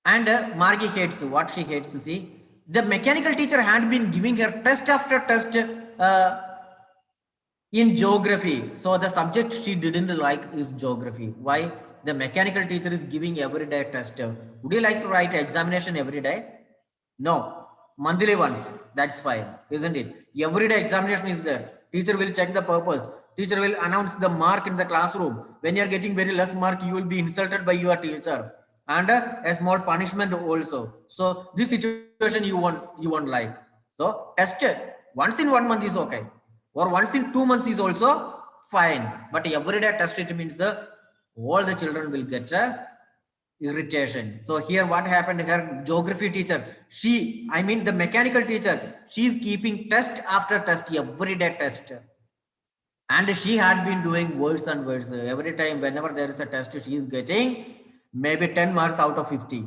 and Margie hates what she hates to see. The mechanical teacher had been giving her test after test in geography. So the subject she didn't like is geography. Why? The mechanical teacher is giving everyday test. Would you like to write examination every day? No, monthly once. That's fine, isn't it? Everyday examination is there. Teacher will check the purpose. Teacher will announce the mark in the classroom. When you are getting very less mark, you will be insulted by your teacher, and a small punishment also. So this situation you won't like. So test once in 1 month is okay, or once in 2 months is also fine. But everyday test, it means all the children will get irritation. So here what happened, her geography teacher, the mechanical teacher, she's keeping test after test, everyday test. And she had been doing worse and worse. Every time, whenever there is a test, she is getting maybe 10 marks out of 50.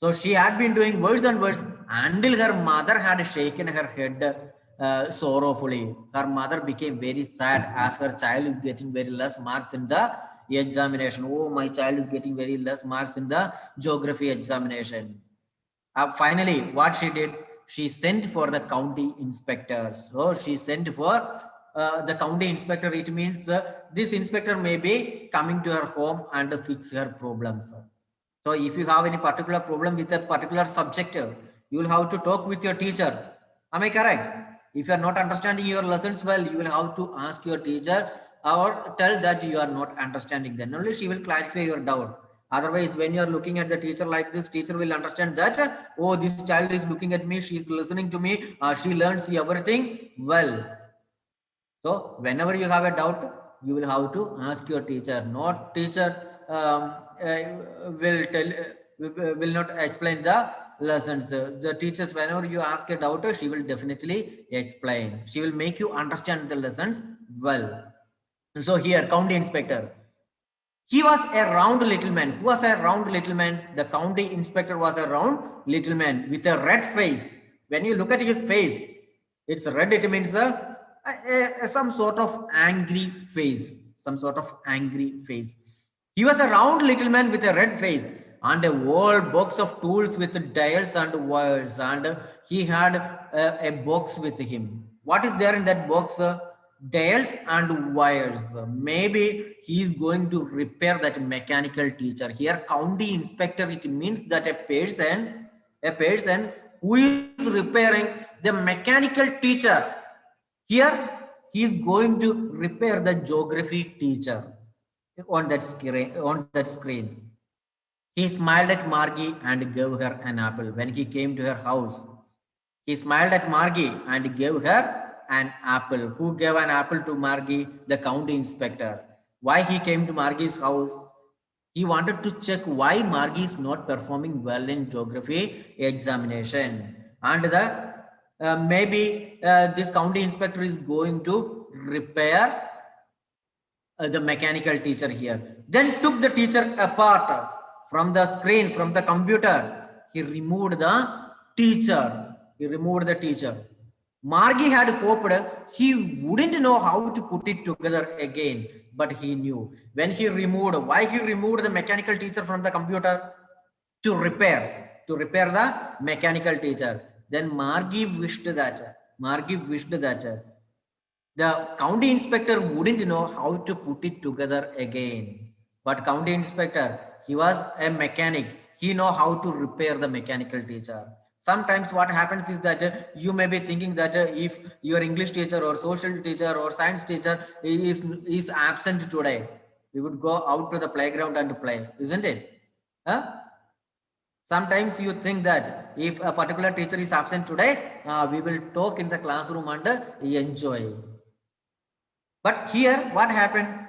So she had been doing worse and worse until her mother had shaken her head sorrowfully. Her mother became very sad as her child is getting very less marks in the examination. Oh, my child is getting very less marks in the geography examination. Finally, what she did, she sent for the county inspector. So she sent for the county inspector. It means this inspector may be coming to her home and fix her problems. So if you have any particular problem with a particular subject, you will have to talk with your teacher. Am I correct? If you are not understanding your lessons well, you will have to ask your teacher or tell that you are not understanding. Then only she will clarify your doubt. Otherwise, when you are looking at the teacher like this, teacher will understand that, oh, this child is looking at me, she is listening to me, she learns everything well. So whenever you have a doubt, you will have to ask your teacher. Not teacher will not explain the lessons. The teachers, whenever you ask a doubt, she will definitely explain. She will make you understand the lessons well. So here, county inspector. He was a round little man. Who was a round little man? The county inspector was a round little man with a red face. When you look at his face, it's red. It means some sort of angry face. Some sort of angry face. He was a round little man with a red face and a whole box of tools with dials and wires. And he had a box with him. What is there in that box? Dials and wires. Maybe he is going to repair that mechanical teacher. Here, county inspector, it means that a person who is repairing the mechanical teacher. Here, he is going to repair the geography teacher on that screen. He smiled at Margie and gave her an apple. When he came to her house, he smiled at Margie and gave her an apple. Who gave an apple to Margie? The county inspector. Why he came to Margie's house? He wanted to check why Margie is not performing well in geography examination. And maybe this county inspector is going to repair the mechanical teacher here. Then took the teacher apart from the screen, from the computer. He removed the teacher. Margie had hoped he wouldn't know how to put it together again, but he knew. When he removed, why he removed the mechanical teacher from the computer? To repair the mechanical teacher. Then Margie wished that the county inspector wouldn't know how to put it together again. But county inspector, he was a mechanic. He know how to repair the mechanical teacher. Sometimes what happens is that you may be thinking that if your English teacher or social teacher or science teacher is absent today, we would go out to the playground and play, isn't it? Sometimes you think that if a particular teacher is absent today, we will talk in the classroom and enjoy. But here, what happened?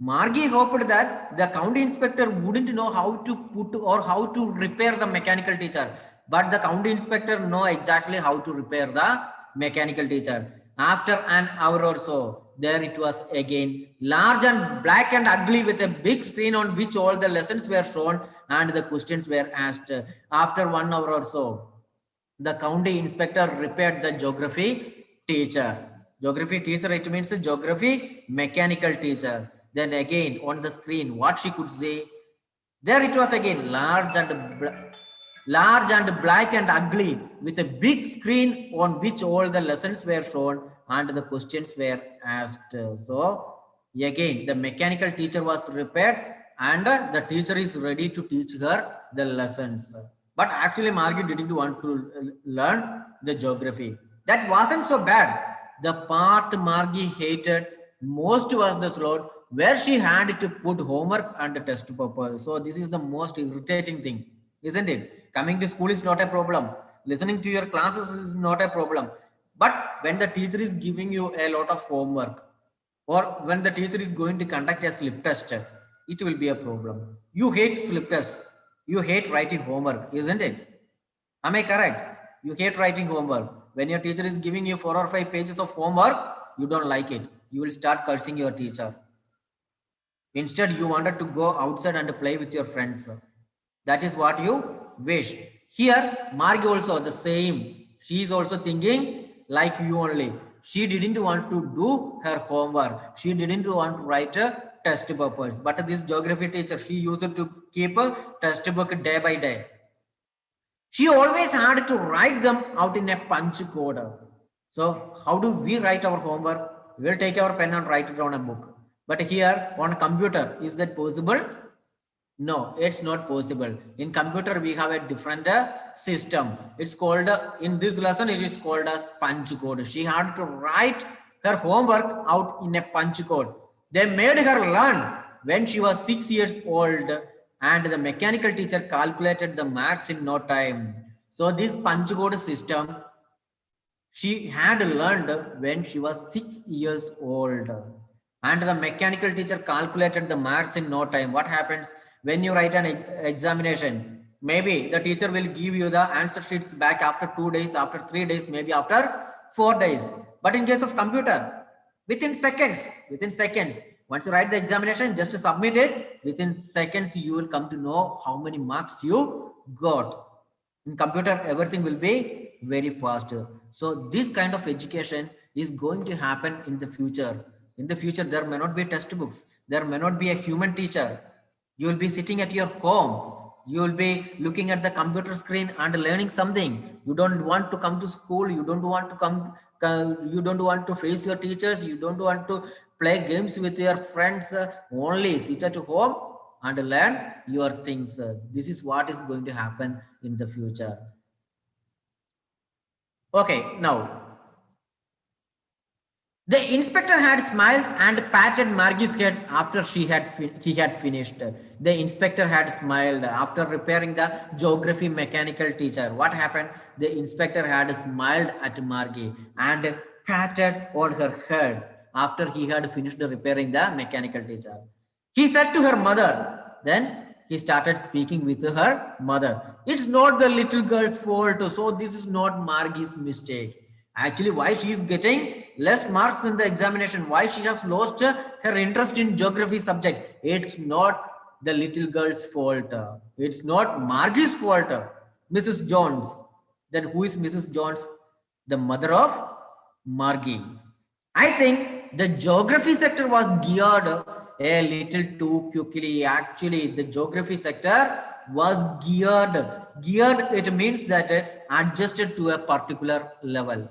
Margie hoped that the county inspector wouldn't know how to put or how to repair the mechanical teacher. But the county inspector know exactly how to repair the mechanical teacher. After an hour or so, there it was again, large and black and ugly with a big screen on which all the lessons were shown and the questions were asked. After 1 hour or so, the county inspector repaired the geography teacher. Geography teacher, it means geography mechanical teacher. Then again on the screen, what she could say, there it was again, large and black and ugly with a big screen on which all the lessons were shown and the questions were asked. So again, the mechanical teacher was repaired and the teacher is ready to teach her the lessons. But actually Margie didn't want to learn the geography. That wasn't so bad. The part Margie hated most was the slot where she had to put homework and test paper. So this is the most irritating thing, isn't it? Coming to school is not a problem. Listening to your classes is not a problem. But when the teacher is giving you a lot of homework, or when the teacher is going to conduct a slip test, it will be a problem. You hate slip tests. You hate writing homework, isn't it? Am I correct? You hate writing homework. When your teacher is giving you 4 or 5 pages of homework, you don't like it. You will start cursing your teacher. Instead, you wanted to go outside and play with your friends. That is what you wish. Here, Margie also the same. She is also thinking like you only. She didn't want to do her homework. She didn't want to write a test papers. But this geography teacher, she used to keep a test book day by day. She always had to write them out in a punch code. So how do we write our homework? We'll take our pen and write it on a book. But here on a computer, is that possible? No, it's not possible. In computer, we have a different system. It's called, in this lesson, it is called as punch code. She had to write her homework out in a punch code. They made her learn when she was 6 years old, and the mechanical teacher calculated the maths in no time. So this punch code system, she had learned when she was 6 years old. And the mechanical teacher calculated the maths in no time. What happens when you write an examination? Maybe the teacher will give you the answer sheets back after 2 days, after 3 days, maybe after 4 days. But in case of computer, within seconds, once you write the examination, just submit it. Within seconds, you will come to know how many marks you got. In computer, everything will be very fast. So this kind of education is going to happen in the future. In the future, there may not be textbooks. There may not be a human teacher. You will be sitting at your home. You will be looking at the computer screen and learning something. You don't want to come to school. You don't want to come. You don't want to face your teachers. You don't want to play games with your friends. Only sit at home and learn your things. This is what is going to happen in the future. Okay, now. The inspector had smiled and patted Margie's head after he had finished. The inspector had smiled after repairing the geography mechanical teacher. What happened? The inspector had smiled at Margie and patted on her head after he had finished repairing the mechanical teacher. He said to her mother, then he started speaking with her mother. It's not the little girl's fault, so this is not Margie's mistake. Actually, why she is getting less marks in the examination, why she has lost her interest in geography subject, it's not the little girl's fault. It's not Margie's fault. Mrs. Jones. Then who is Mrs. Jones? The mother of Margie. I think the geography sector was geared a little too quickly. Actually, the geography sector was geared, it means that adjusted to a particular level.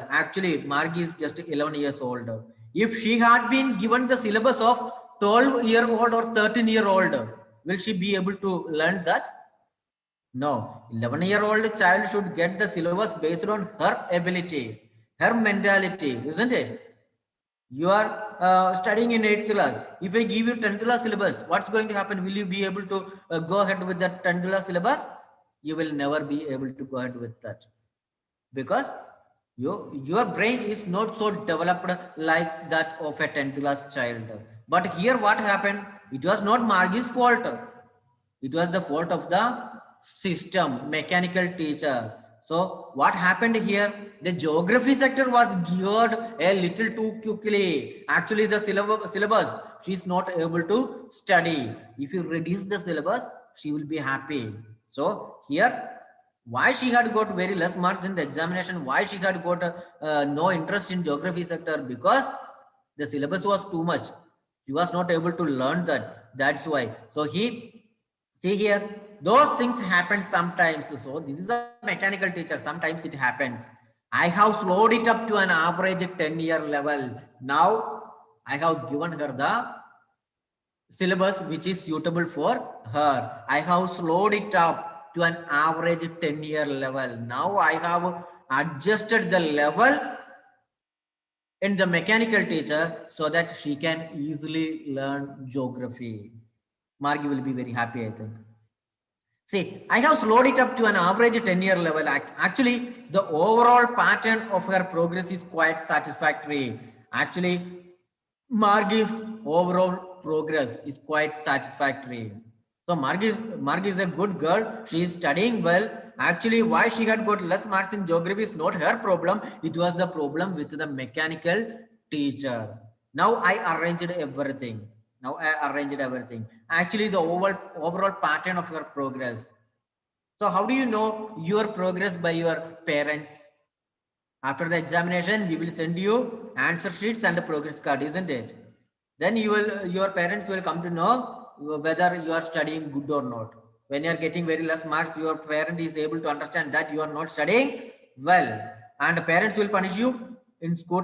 Actually, Margie is just 11 years old. If she had been given the syllabus of 12-year-old or 13-year-old, will she be able to learn that? No. 11-year-old child should get the syllabus based on her ability, her mentality, isn't it? You are studying in 8th class. If I give you 10th class syllabus, what's going to happen? Will you be able to go ahead with that 10th class syllabus? You will never be able to go ahead with that. Because Your brain is not so developed like that of a 10th class child. But here what happened? It was not Margie's fault. It was the fault of the system, mechanical teacher. So what happened here? The geography sector was geared a little too quickly. Actually, the syllabus, she is not able to study. If you reduce the syllabus, she will be happy. So here, why she had got very less marks in the examination? Why she had got no interest in geography sector? Because the syllabus was too much. He was not able to learn that. That's why. So he, see here, those things happen sometimes. So this is a mechanical teacher. Sometimes it happens. I have slowed it up to an average 10-year level. Now I have given her the syllabus which is suitable for her. I have slowed it up to an average 10-year level. Now I have adjusted the level in the mechanical teacher so that she can easily learn geography. Margie will be very happy, I think. See, I have slowed it up to an average 10-year level. Actually, the overall pattern of her progress is quite satisfactory. Actually, Margie's overall progress is quite satisfactory. So Margie is a good girl. She is studying well. Actually, why she had got less marks in geography is not her problem. It was the problem with the mechanical teacher. Now I arranged everything. Actually, the overall pattern of your progress. So how do you know your progress by your parents? After the examination, we will send you answer sheets and a progress card, isn't it? Then your parents will come to know whether you are studying good or not. When you are getting very less marks, your parent is able to understand that you are not studying well, and parents will punish you. In school,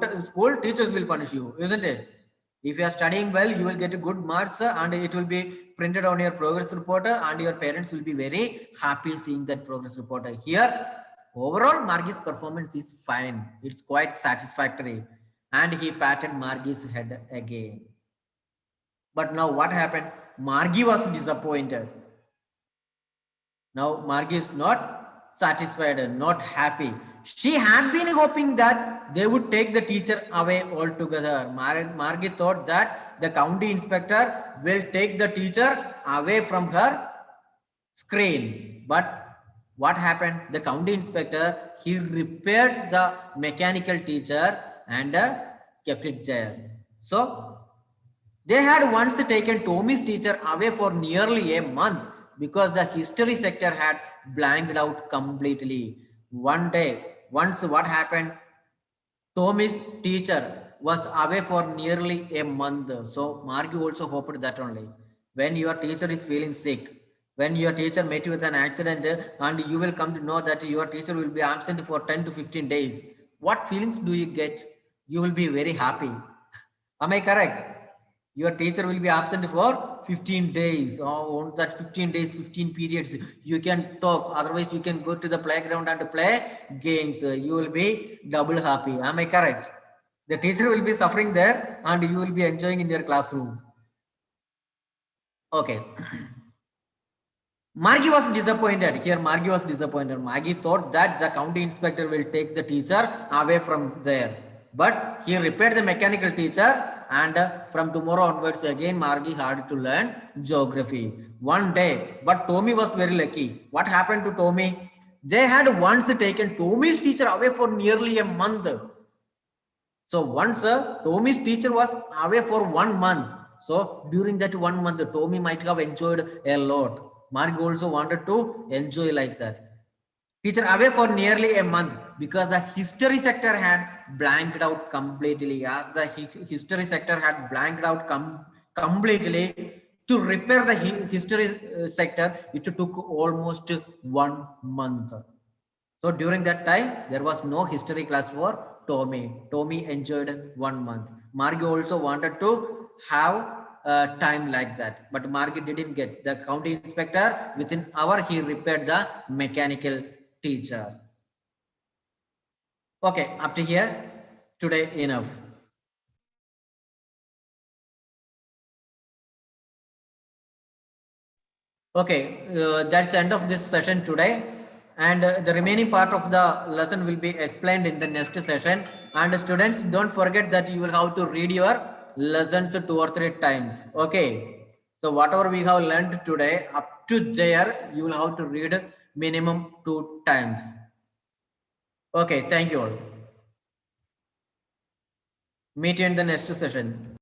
teachers will punish you, isn't it? If you are studying well, you will get good marks and it will be printed on your progress report, and your parents will be very happy seeing that progress report. Here, overall, Margie's performance is fine. It's quite satisfactory. And he patted Margie's head again. But now what happened? Margie was disappointed. Now Margie is not satisfied and not happy. She had been hoping that they would take the teacher away altogether. Margie thought that the county inspector will take the teacher away from her screen. But what happened? The county inspector, he repaired the mechanical teacher and kept it there. So they had once taken Tommy's teacher away for nearly a month because the history sector had blanked out completely. One day, once what happened? Tommy's teacher was away for nearly a month. So Margie also hoped that only. When your teacher is feeling sick, when your teacher met with an accident and you will come to know that your teacher will be absent for 10 to 15 days, what feelings do you get? You will be very happy. Am I correct? Your teacher will be absent for 15 days. On that 15 days, 15 periods, you can talk. Otherwise, you can go to the playground and play games. You will be double happy. Am I correct? The teacher will be suffering there and you will be enjoying in your classroom. Okay. Margie was disappointed. Here, Margie was disappointed. Margie thought that the county inspector will take the teacher away from there. But he repaired the mechanical teacher, and from tomorrow onwards, again, Margie had to learn geography. One day, but Tommy was very lucky. What happened to Tommy? They had once taken Tommy's teacher away for nearly a month. So once Tommy's teacher was away for 1 month. So during that 1 month, Tommy might have enjoyed a lot. Margie also wanted to enjoy like that. Teacher away for nearly a month because the history sector had blanked out completely. As the history sector had blanked out completely, to repair the history sector, it took almost 1 month. So during that time, there was no history class for Tommy. Tommy enjoyed 1 month. Margie also wanted to have time like that, but Margie didn't get. The county inspector within an hour he repaired the mechanical teacher. Okay, up to here today enough. Okay, that's the end of this session today. and the remaining part of the lesson will be explained in the next session. And students, don't forget that you will have to read your lessons 2 or 3 times. Okay. So whatever we have learned today up to there, you will have to read minimum 2 times. Okay. Thank you all. Meet you in the next session.